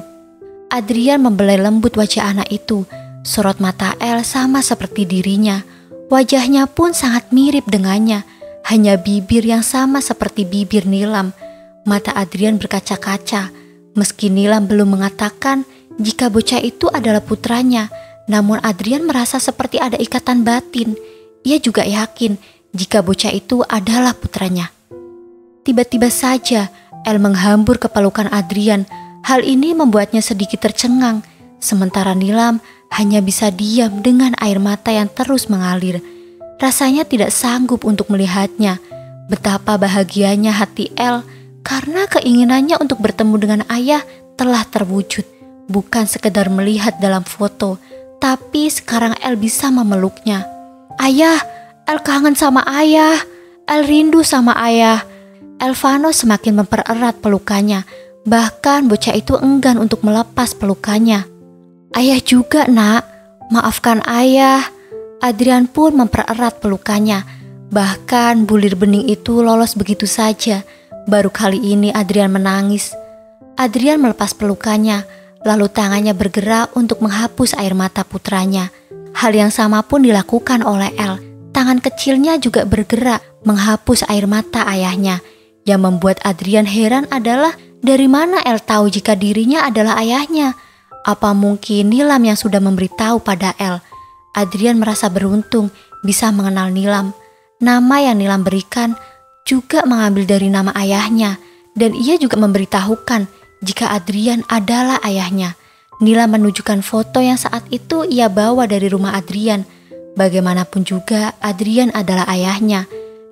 Adrian membelai lembut wajah anak itu. Sorot mata El sama seperti dirinya. Wajahnya pun sangat mirip dengannya. Hanya bibir yang sama seperti bibir Nilam. Mata Adrian berkaca-kaca. Meski Nilam belum mengatakan jika bocah itu adalah putranya, namun Adrian merasa seperti ada ikatan batin. Ia juga yakin jika bocah itu adalah putranya. Tiba-tiba saja El menghambur ke pelukan Adrian. Hal ini membuatnya sedikit tercengang. Sementara Nilam hanya bisa diam dengan air mata yang terus mengalir. Rasanya tidak sanggup untuk melihatnya. Betapa bahagianya hati El karena keinginannya untuk bertemu dengan ayah telah terwujud. Bukan sekedar melihat dalam foto, tapi sekarang El bisa memeluknya. "Ayah, El kangen sama ayah. El rindu sama ayah." Elvano semakin mempererat pelukannya. Bahkan bocah itu enggan untuk melepas pelukannya. "Ayah juga, Nak. Maafkan ayah." Adrian pun mempererat pelukannya. Bahkan bulir bening itu lolos begitu saja. Baru kali ini Adrian menangis. Adrian melepas pelukannya, lalu tangannya bergerak untuk menghapus air mata putranya. Hal yang sama pun dilakukan oleh El. Tangan kecilnya juga bergerak menghapus air mata ayahnya. Yang membuat Adrian heran adalah dari mana El tahu jika dirinya adalah ayahnya. Apa mungkin Nilam yang sudah memberitahu pada El? Adrian merasa beruntung bisa mengenal Nilam. Nama yang Nilam berikan juga mengambil dari nama ayahnya. Dan ia juga memberitahukan jika Adrian adalah ayahnya. Nilam menunjukkan foto yang saat itu ia bawa dari rumah Adrian. Bagaimanapun juga Adrian adalah ayahnya.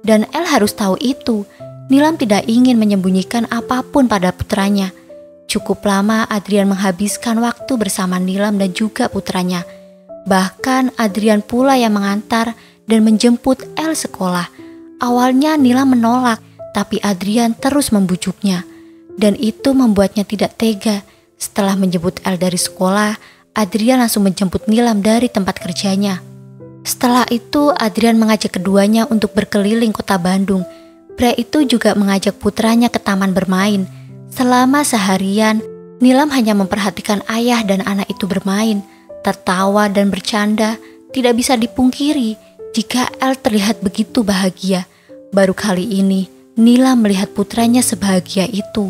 Dan El harus tahu itu. Nilam tidak ingin menyembunyikan apapun pada putranya. Cukup lama Adrian menghabiskan waktu bersama Nilam dan juga putranya. Bahkan Adrian pula yang mengantar dan menjemput El sekolah. Awalnya Nilam menolak, tapi Adrian terus membujuknya. Dan itu membuatnya tidak tega. Setelah menjemput El dari sekolah, Adrian langsung menjemput Nilam dari tempat kerjanya. Setelah itu Adrian mengajak keduanya untuk berkeliling kota Bandung. Pria itu juga mengajak putranya ke taman bermain. Selama seharian, Nilam hanya memperhatikan ayah dan anak itu bermain, tertawa dan bercanda. Tidak bisa dipungkiri jika El terlihat begitu bahagia. Baru kali ini, Nilam melihat putranya sebahagia itu.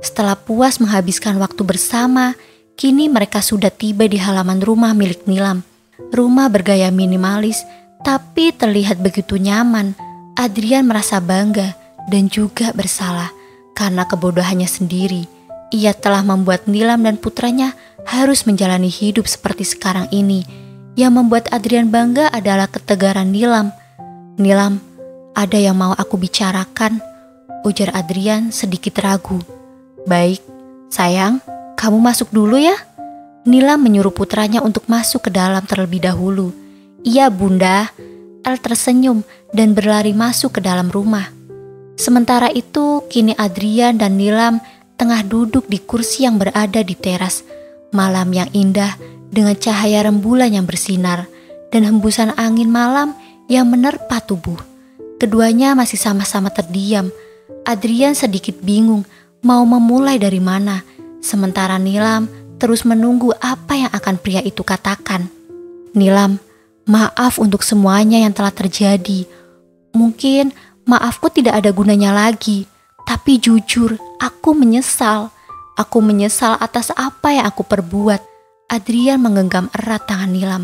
Setelah puas menghabiskan waktu bersama, kini mereka sudah tiba di halaman rumah milik Nilam. Rumah bergaya minimalis, tapi terlihat begitu nyaman. Adrian merasa bangga dan juga bersalah karena kebodohannya sendiri. Ia telah membuat Nilam dan putranya harus menjalani hidup seperti sekarang ini. Yang membuat Adrian bangga adalah ketegaran Nilam. "Nilam, ada yang mau aku bicarakan," ujar Adrian sedikit ragu. "Baik, sayang, kamu masuk dulu ya." Nilam menyuruh putranya untuk masuk ke dalam terlebih dahulu. "Iya, Bunda." El tersenyum dan berlari masuk ke dalam rumah. Sementara itu, kini Adrian dan Nilam tengah duduk di kursi yang berada di teras. Malam yang indah dengan cahaya rembulan yang bersinar dan hembusan angin malam yang menerpa tubuh. Keduanya masih sama-sama terdiam. Adrian sedikit bingung mau memulai dari mana, sementara Nilam terus menunggu apa yang akan pria itu katakan. "Nilam, maaf untuk semuanya yang telah terjadi. Mungkin maafku tidak ada gunanya lagi. Tapi jujur, aku menyesal. Aku menyesal atas apa yang aku perbuat." Adrian menggenggam erat tangan Nilam.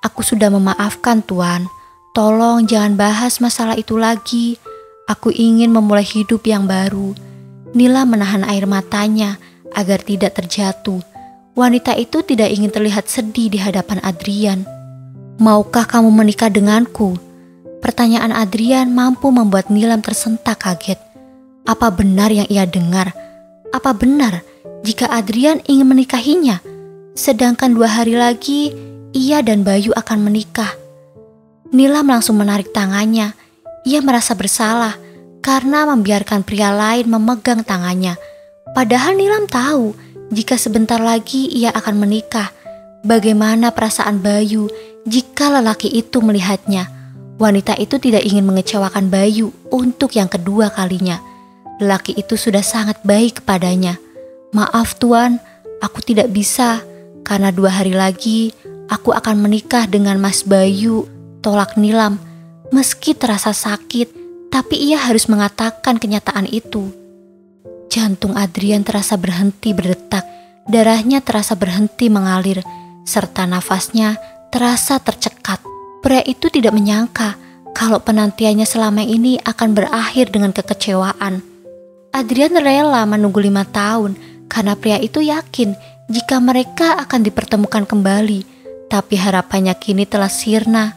"Aku sudah memaafkan, Tuan. Tolong jangan bahas masalah itu lagi. Aku ingin memulai hidup yang baru." Nilam menahan air matanya agar tidak terjatuh. Wanita itu tidak ingin terlihat sedih di hadapan Adrian. "Maukah kamu menikah denganku?" Pertanyaan Adrian mampu membuat Nilam tersentak kaget. Apa benar yang ia dengar? Apa benar jika Adrian ingin menikahinya? Sedangkan 2 hari lagi ia dan Bayu akan menikah. Nilam langsung menarik tangannya. Ia merasa bersalah karena membiarkan pria lain memegang tangannya. Padahal Nilam tahu jika sebentar lagi ia akan menikah. Bagaimana perasaan Bayu jika lelaki itu melihatnya? Wanita itu tidak ingin mengecewakan Bayu untuk yang kedua kalinya. Lelaki itu sudah sangat baik kepadanya. "Maaf Tuan, aku tidak bisa karena 2 hari lagi aku akan menikah dengan Mas Bayu," tolak Nilam. Meski terasa sakit, tapi ia harus mengatakan kenyataan itu. Jantung Adrian terasa berhenti berdetak, darahnya terasa berhenti mengalir, serta nafasnya terasa tercekat. Pria itu tidak menyangka kalau penantiannya selama ini akan berakhir dengan kekecewaan. Adrian rela menunggu 5 tahun karena pria itu yakin jika mereka akan dipertemukan kembali. Tapi harapannya kini telah sirna.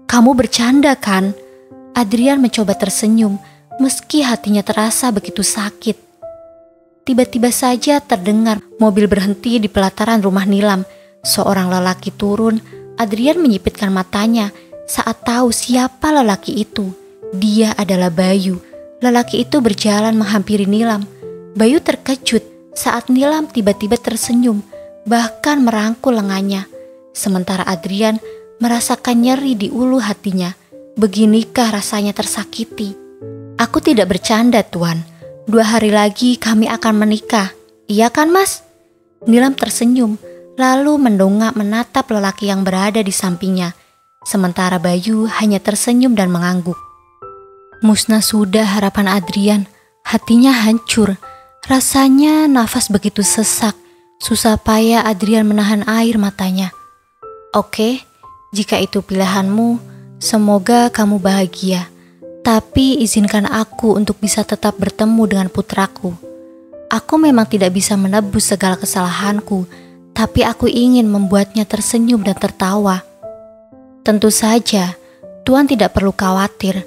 "Kamu bercanda kan?" Adrian mencoba tersenyum meski hatinya terasa begitu sakit. Tiba-tiba saja terdengar mobil berhenti di pelataran rumah Nilam. Seorang lelaki turun. Adrian menyipitkan matanya saat tahu siapa lelaki itu. Dia adalah Bayu. Lelaki itu berjalan menghampiri Nilam. Bayu terkejut saat Nilam tiba-tiba tersenyum, bahkan merangkul lengannya. Sementara Adrian merasakan nyeri di ulu hatinya. Beginikah rasanya tersakiti? "Aku tidak bercanda, Tuan. 2 hari lagi kami akan menikah. Iya kan, Mas?" Nilam tersenyum, lalu mendongak menatap lelaki yang berada di sampingnya. Sementara Bayu hanya tersenyum dan mengangguk. Musnah sudah harapan Adrian. Hatinya hancur. Rasanya nafas begitu sesak. Susah payah Adrian menahan air matanya. Oke, jika itu pilihanmu, semoga kamu bahagia. Tapi izinkan aku untuk bisa tetap bertemu dengan putraku. Aku memang tidak bisa menebus segala kesalahanku, tapi aku ingin membuatnya tersenyum dan tertawa. Tentu saja, Tuan tidak perlu khawatir.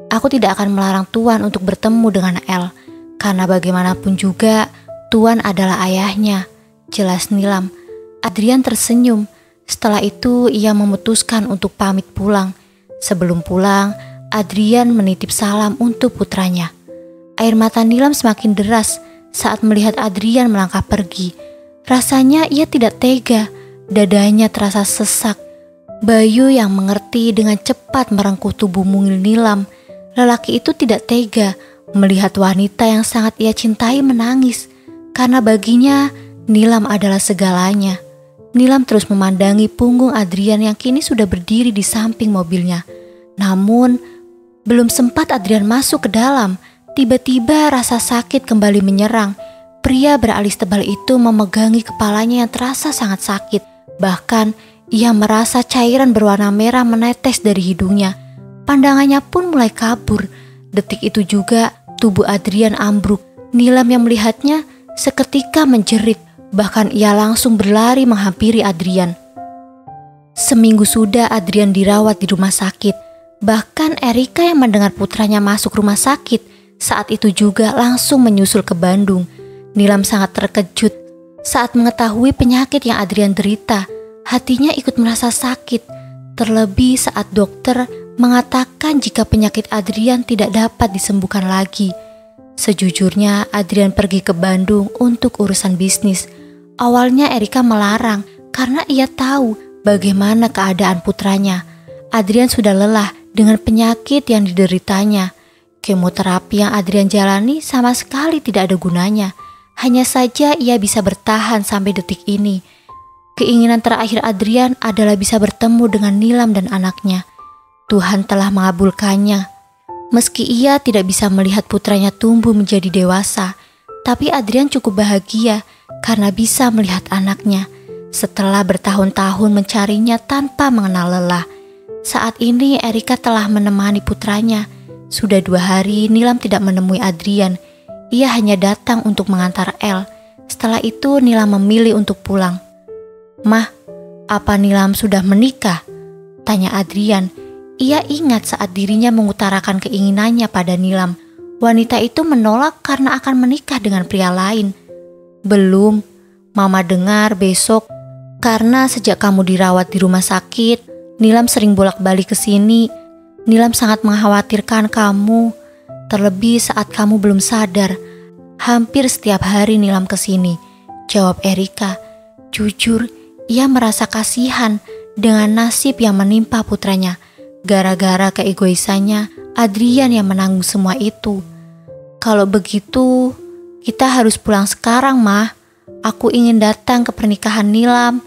Aku tidak akan melarang Tuan untuk bertemu dengan El, karena bagaimanapun juga Tuan adalah ayahnya. Jelas Nilam. Adrian tersenyum. Setelah itu ia memutuskan untuk pamit pulang. Sebelum pulang, Adrian menitip salam untuk putranya. Air mata Nilam semakin deras saat melihat Adrian melangkah pergi. Rasanya ia tidak tega. Dadanya terasa sesak. Bayu yang mengerti dengan cepat merengkuh tubuh mungil Nilam. Lelaki itu tidak tega melihat wanita yang sangat ia cintai menangis. Karena baginya Nilam adalah segalanya. Nilam terus memandangi punggung Adrian yang kini sudah berdiri di samping mobilnya. Namun, belum sempat Adrian masuk ke dalam, tiba-tiba rasa sakit kembali menyerang. Pria beralis tebal itu memegangi kepalanya yang terasa sangat sakit. Bahkan, ia merasa cairan berwarna merah menetes dari hidungnya. Pandangannya pun mulai kabur. Detik itu juga, tubuh Adrian ambruk. Nilam yang melihatnya seketika menjerit. Bahkan ia langsung berlari menghampiri Adrian. Seminggu sudah Adrian dirawat di rumah sakit. Bahkan Erika yang mendengar putranya masuk rumah sakit saat itu juga langsung menyusul ke Bandung. Nilam sangat terkejut saat mengetahui penyakit yang Adrian derita. Hatinya ikut merasa sakit. Terlebih saat dokter mengatakan jika penyakit Adrian tidak dapat disembuhkan lagi. Sejujurnya Adrian pergi ke Bandung untuk urusan bisnis. Awalnya Erika melarang karena ia tahu bagaimana keadaan putranya. Adrian sudah lelah dengan penyakit yang dideritanya. Kemoterapi yang Adrian jalani sama sekali tidak ada gunanya. Hanya saja ia bisa bertahan sampai detik ini. Keinginan terakhir Adrian adalah bisa bertemu dengan Nilam dan anaknya. Tuhan telah mengabulkannya. Meski ia tidak bisa melihat putranya tumbuh menjadi dewasa, tapi Adrian cukup bahagia karena bisa melihat anaknya setelah bertahun-tahun mencarinya tanpa mengenal lelah. Saat ini Erika telah menemani putranya. Sudah 2 hari Nilam tidak menemui Adrian. Ia hanya datang untuk mengantar El. Setelah itu Nilam memilih untuk pulang. "Mah, apa Nilam sudah menikah?" tanya Adrian. Ia ingat saat dirinya mengutarakan keinginannya pada Nilam. Wanita itu menolak karena akan menikah dengan pria lain. "Belum, Mama dengar besok. Karena sejak kamu dirawat di rumah sakit, Nilam sering bolak-balik ke sini. Nilam sangat mengkhawatirkan kamu. Terlebih saat kamu belum sadar. Hampir setiap hari Nilam ke sini," jawab Erika. Jujur, ia merasa kasihan dengan nasib yang menimpa putranya. Gara-gara keegoisannya, Adrian yang menanggung semua itu. "Kalau begitu, kita harus pulang sekarang, Mah. Aku ingin datang ke pernikahan Nilam,"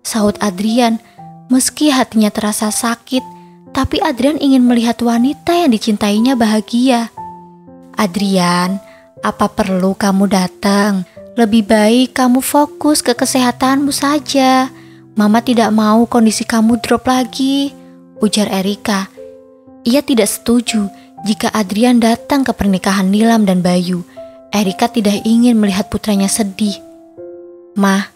sahut Adrian. Meski hatinya terasa sakit, tapi Adrian ingin melihat wanita yang dicintainya bahagia. "Adrian, apa perlu kamu datang? Lebih baik kamu fokus ke kesehatanmu saja. Mama tidak mau kondisi kamu drop lagi," ujar Erika. Ia tidak setuju jika Adrian datang ke pernikahan Nilam dan Bayu. Erika tidak ingin melihat putranya sedih. "Mah,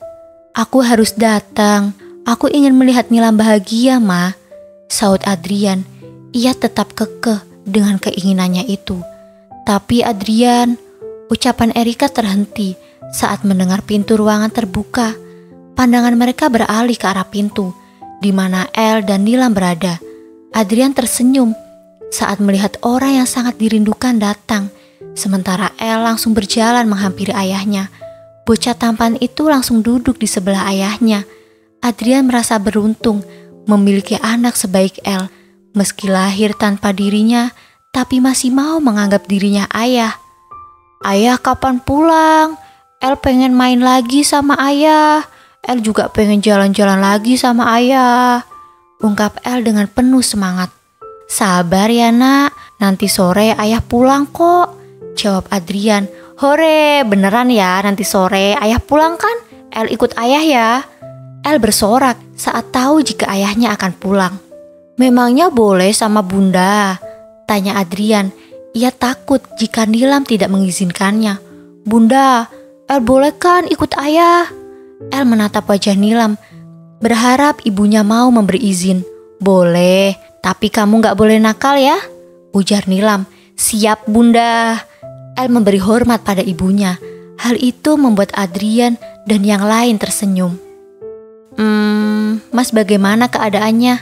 aku harus datang. Aku ingin melihat Nilam bahagia, Mah," sahut Adrian. Ia tetap kekeh dengan keinginannya itu. "Tapi Adrian," ucapan Erika terhenti saat mendengar pintu ruangan terbuka. Pandangan mereka beralih ke arah pintu, di mana El dan Nilam berada. Adrian tersenyum saat melihat orang yang sangat dirindukan datang. Sementara El langsung berjalan menghampiri ayahnya. Bocah tampan itu langsung duduk di sebelah ayahnya. Adrian merasa beruntung memiliki anak sebaik El. Meski lahir tanpa dirinya, tapi masih mau menganggap dirinya ayah. "Ayah kapan pulang? El pengen main lagi sama ayah. El juga pengen jalan-jalan lagi sama ayah," ungkap El dengan penuh semangat. Sabar ya nak, nanti sore ayah pulang kok, jawab Adrian. Hore, beneran ya nanti sore ayah pulang kan? El ikut ayah ya. El bersorak saat tahu jika ayahnya akan pulang. Memangnya boleh sama bunda? Tanya Adrian. Ia takut jika Nilam tidak mengizinkannya. Bunda, El boleh kan ikut ayah? El menatap wajah Nilam, berharap ibunya mau memberi izin. Boleh, tapi kamu gak boleh nakal ya, ujar Nilam. Siap bunda. El memberi hormat pada ibunya. Hal itu membuat Adrian dan yang lain tersenyum. Mas bagaimana keadaannya?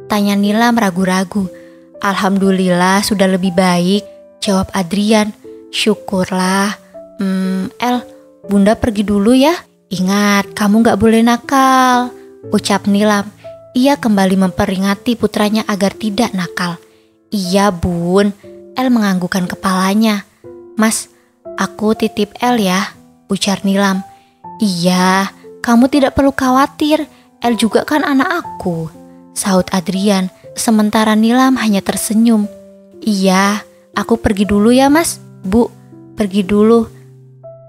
Tanya Nilam ragu-ragu. Alhamdulillah sudah lebih baik, jawab Adrian. Syukurlah. El, bunda pergi dulu ya. Ingat, kamu gak boleh nakal, ucap Nilam. Ia kembali memperingati putranya agar tidak nakal. Iya bun, El menganggukkan kepalanya. Mas, aku titip El ya, ujar Nilam. Iya, kamu tidak perlu khawatir, El juga kan anak aku, sahut Adrian. Sementara Nilam hanya tersenyum. Iya, aku pergi dulu ya mas. Bu, pergi dulu.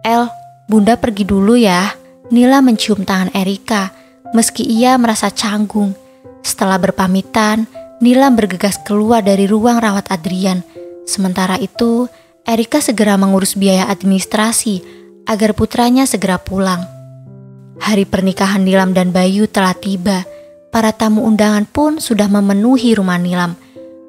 El, bunda pergi dulu ya. Nilam mencium tangan Erika, meski ia merasa canggung. Setelah berpamitan, Nilam bergegas keluar dari ruang rawat Adrian. Sementara itu, Erika segera mengurus biaya administrasi agar putranya segera pulang. Hari pernikahan Nilam dan Bayu telah tiba. Para tamu undangan pun sudah memenuhi rumah Nilam.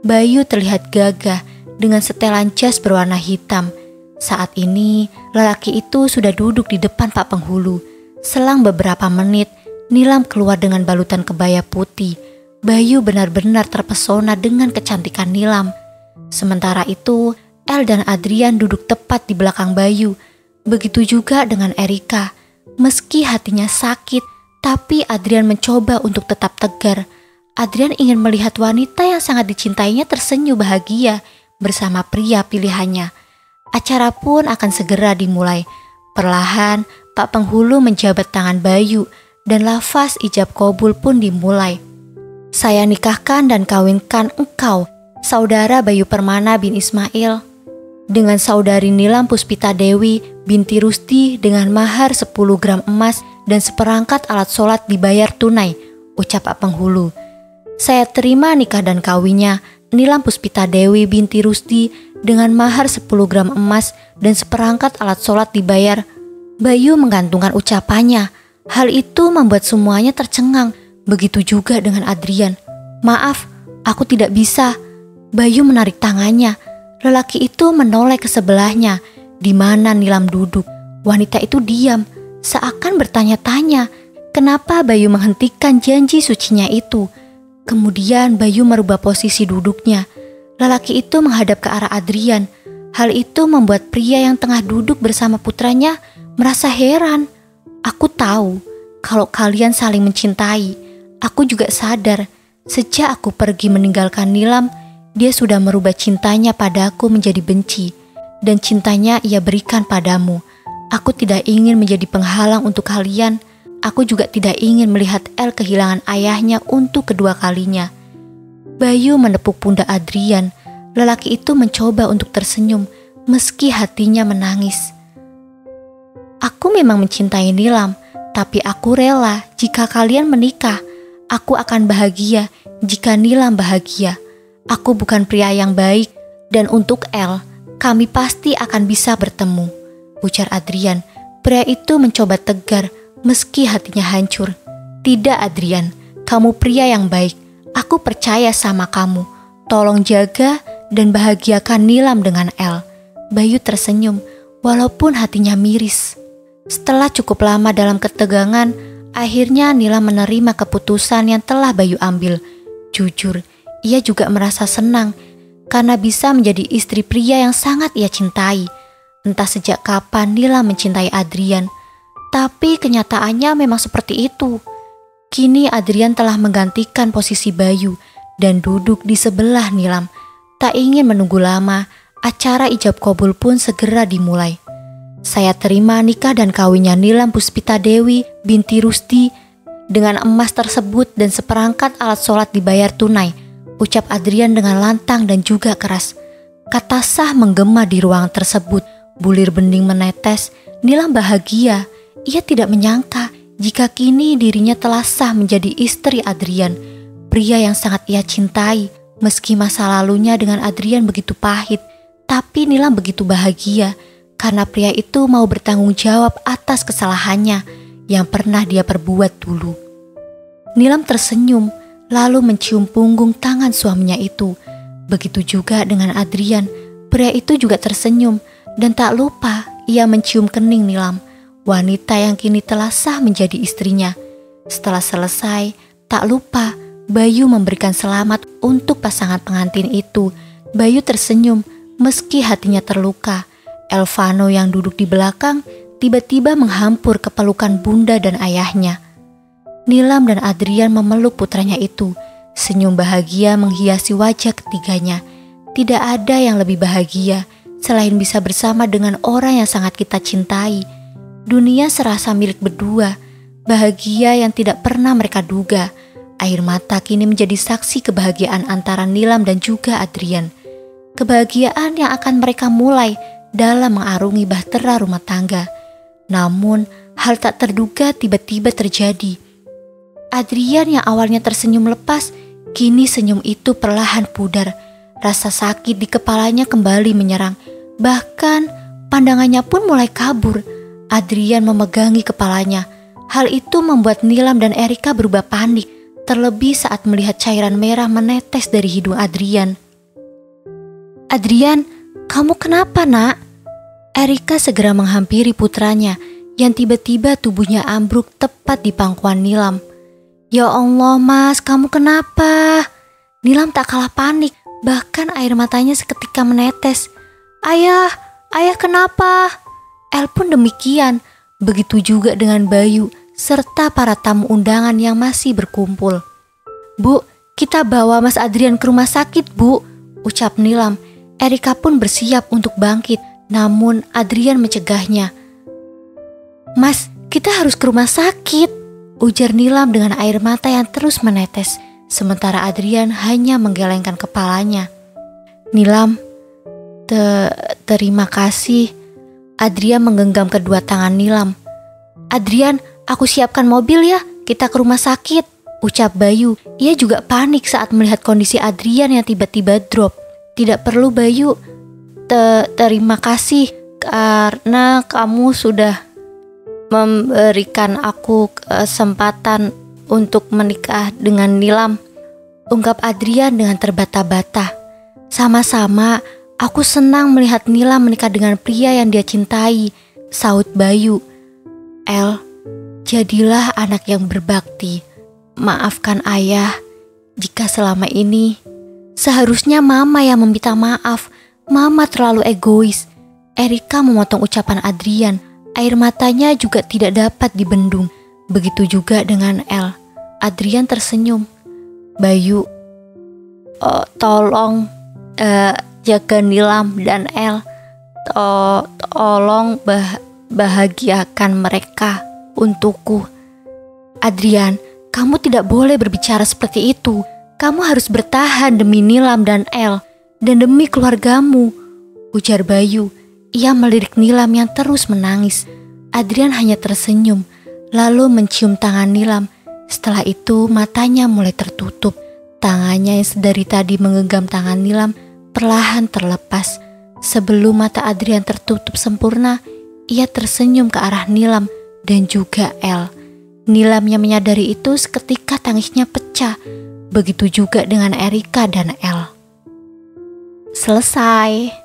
Bayu terlihat gagah dengan setelan jas berwarna hitam. Saat ini, lelaki itu sudah duduk di depan Pak Penghulu. Selang beberapa menit, Nilam keluar dengan balutan kebaya putih. Bayu benar-benar terpesona dengan kecantikan Nilam. Sementara itu, El dan Adrian duduk tepat di belakang Bayu. Begitu juga dengan Erika. Meski hatinya sakit, tapi Adrian mencoba untuk tetap tegar. Adrian ingin melihat wanita yang sangat dicintainya tersenyum bahagia bersama pria pilihannya. Acara pun akan segera dimulai. Perlahan, Pak Penghulu menjabat tangan Bayu dan lafaz ijab kabul pun dimulai. Saya nikahkan dan kawinkan engkau, saudara Bayu Permana bin Ismail, dengan saudari Nilam Puspita Dewi binti Rusdi dengan mahar 10 gram emas dan seperangkat alat sholat dibayar tunai, ucap Pak Penghulu. Saya terima nikah dan kawinnya Nilam Puspita Dewi binti Rusdi dengan mahar 10 gram emas dan seperangkat alat sholat dibayar. Bayu menggantungkan ucapannya. Hal itu membuat semuanya tercengang. Begitu juga dengan Adrian. Maaf, aku tidak bisa. Bayu menarik tangannya. Lelaki itu menoleh ke sebelahnya, di mana Nilam duduk. Wanita itu diam, seakan bertanya-tanya, kenapa Bayu menghentikan janji sucinya itu. Kemudian Bayu merubah posisi duduknya. Lelaki itu menghadap ke arah Adrian. Hal itu membuat pria yang tengah duduk bersama putranya merasa heran. Aku tahu kalau kalian saling mencintai. Aku juga sadar sejak aku pergi meninggalkan Nilam, dia sudah merubah cintanya padaku menjadi benci. Dan cintanya ia berikan padamu. Aku tidak ingin menjadi penghalang untuk kalian. Aku juga tidak ingin melihat El kehilangan ayahnya untuk kedua kalinya. Bayu menepuk pundak Adrian. Lelaki itu mencoba untuk tersenyum meski hatinya menangis. Aku memang mencintai Nilam, tapi aku rela jika kalian menikah. Aku akan bahagia jika Nilam bahagia. Aku bukan pria yang baik dan untuk El, kami pasti akan bisa bertemu, ujar Adrian. Pria itu mencoba tegar meski hatinya hancur. Tidak Adrian, kamu pria yang baik. Aku percaya sama kamu. Tolong jaga dan bahagiakan Nilam dengan El. Bayu tersenyum walaupun hatinya miris. Setelah cukup lama dalam ketegangan, akhirnya Nilam menerima keputusan yang telah Bayu ambil. Jujur, ia juga merasa senang karena bisa menjadi istri pria yang sangat ia cintai. Entah sejak kapan Nilam mencintai Adrian, tapi kenyataannya memang seperti itu. Kini Adrian telah menggantikan posisi Bayu dan duduk di sebelah Nilam. Tak ingin menunggu lama, acara ijab kabul pun segera dimulai. Saya terima nikah dan kawinnya Nilam Puspita Dewi binti Rusdi dengan emas tersebut dan seperangkat alat sholat dibayar tunai, ucap Adrian dengan lantang dan juga keras. Kata sah menggema di ruang tersebut. Bulir bening menetes. Nilam bahagia. Ia tidak menyangka jika kini dirinya telah sah menjadi istri Adrian, pria yang sangat ia cintai. Meski masa lalunya dengan Adrian begitu pahit, tapi Nilam begitu bahagia karena pria itu mau bertanggung jawab atas kesalahannya yang pernah dia perbuat dulu. Nilam tersenyum lalu mencium punggung tangan suaminya itu. Begitu juga dengan Adrian, pria itu juga tersenyum dan tak lupa ia mencium kening Nilam, wanita yang kini telah sah menjadi istrinya. Setelah selesai, tak lupa Bayu memberikan selamat untuk pasangan pengantin itu. Bayu tersenyum meski hatinya terluka. Elvano yang duduk di belakang tiba-tiba menghampur ke pelukan bunda dan ayahnya. Nilam dan Adrian memeluk putranya itu. Senyum bahagia menghiasi wajah ketiganya. Tidak ada yang lebih bahagia selain bisa bersama dengan orang yang sangat kita cintai. Dunia serasa milik berdua, bahagia yang tidak pernah mereka duga. Air mata kini menjadi saksi kebahagiaan antara Nilam dan juga Adrian. Kebahagiaan yang akan mereka mulai dalam mengarungi bahtera rumah tangga. Namun, hal tak terduga tiba-tiba terjadi. Adrian yang awalnya tersenyum lepas, kini senyum itu perlahan pudar. Rasa sakit di kepalanya kembali menyerang. Bahkan, pandangannya pun mulai kabur. Adrian memegangi kepalanya. Hal itu membuat Nilam dan Erika berubah panik. Terlebih saat melihat cairan merah menetes dari hidung Adrian. "Adrian, kamu kenapa, Nak?" Erika segera menghampiri putranya yang tiba-tiba tubuhnya ambruk tepat di pangkuan Nilam. "Ya Allah, Mas, kamu kenapa?" Nilam tak kalah panik, bahkan air matanya seketika menetes. Ayah kenapa?" El pun demikian, begitu juga dengan Bayu serta para tamu undangan yang masih berkumpul. "Bu, kita bawa Mas Adrian ke rumah sakit, Bu," ucap Nilam. Erika pun bersiap untuk bangkit, namun Adrian mencegahnya. "Mas, kita harus ke rumah sakit," ujar Nilam dengan air mata yang terus menetes, sementara Adrian hanya menggelengkan kepalanya. "Nilam, terima kasih." Adrian menggenggam kedua tangan Nilam. "Adrian, aku siapkan mobil ya, kita ke rumah sakit," ucap Bayu. Ia juga panik saat melihat kondisi Adrian yang tiba-tiba drop. "Tidak perlu, Bayu. Terima kasih karena kamu sudah memberikan aku kesempatan untuk menikah dengan Nilam," ungkap Adrian dengan terbata-bata. "Sama-sama, aku senang melihat Nilam menikah dengan pria yang dia cintai," saut Bayu. "El, jadilah anak yang berbakti. Maafkan ayah jika selama ini seharusnya mama yang meminta maaf. Mama terlalu egois." Erika memotong ucapan Adrian. Air matanya juga tidak dapat dibendung. Begitu juga dengan El. Adrian tersenyum. "Bayu, tolong jaga Nilam dan El. Tolong bahagiakan mereka untukku." "Adrian, kamu tidak boleh berbicara seperti itu. Kamu harus bertahan demi Nilam dan El, dan demi keluargamu," ujar Bayu. Ia melirik Nilam yang terus menangis. Adrian hanya tersenyum, lalu mencium tangan Nilam. Setelah itu matanya mulai tertutup. Tangannya yang sedari tadi menggenggam tangan Nilam perlahan terlepas. Sebelum mata Adrian tertutup sempurna, ia tersenyum ke arah Nilam dan juga El. Nilam yang menyadari itu seketika tangisnya pecah. Begitu juga dengan Erika dan El. Selesai.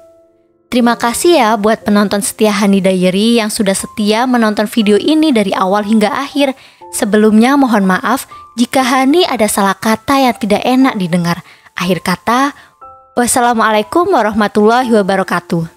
Terima kasih ya buat penonton setia Hani Diary yang sudah setia menonton video ini dari awal hingga akhir. Sebelumnya mohon maaf jika Hani ada salah kata yang tidak enak didengar. Akhir kata, wassalamualaikum warahmatullahi wabarakatuh.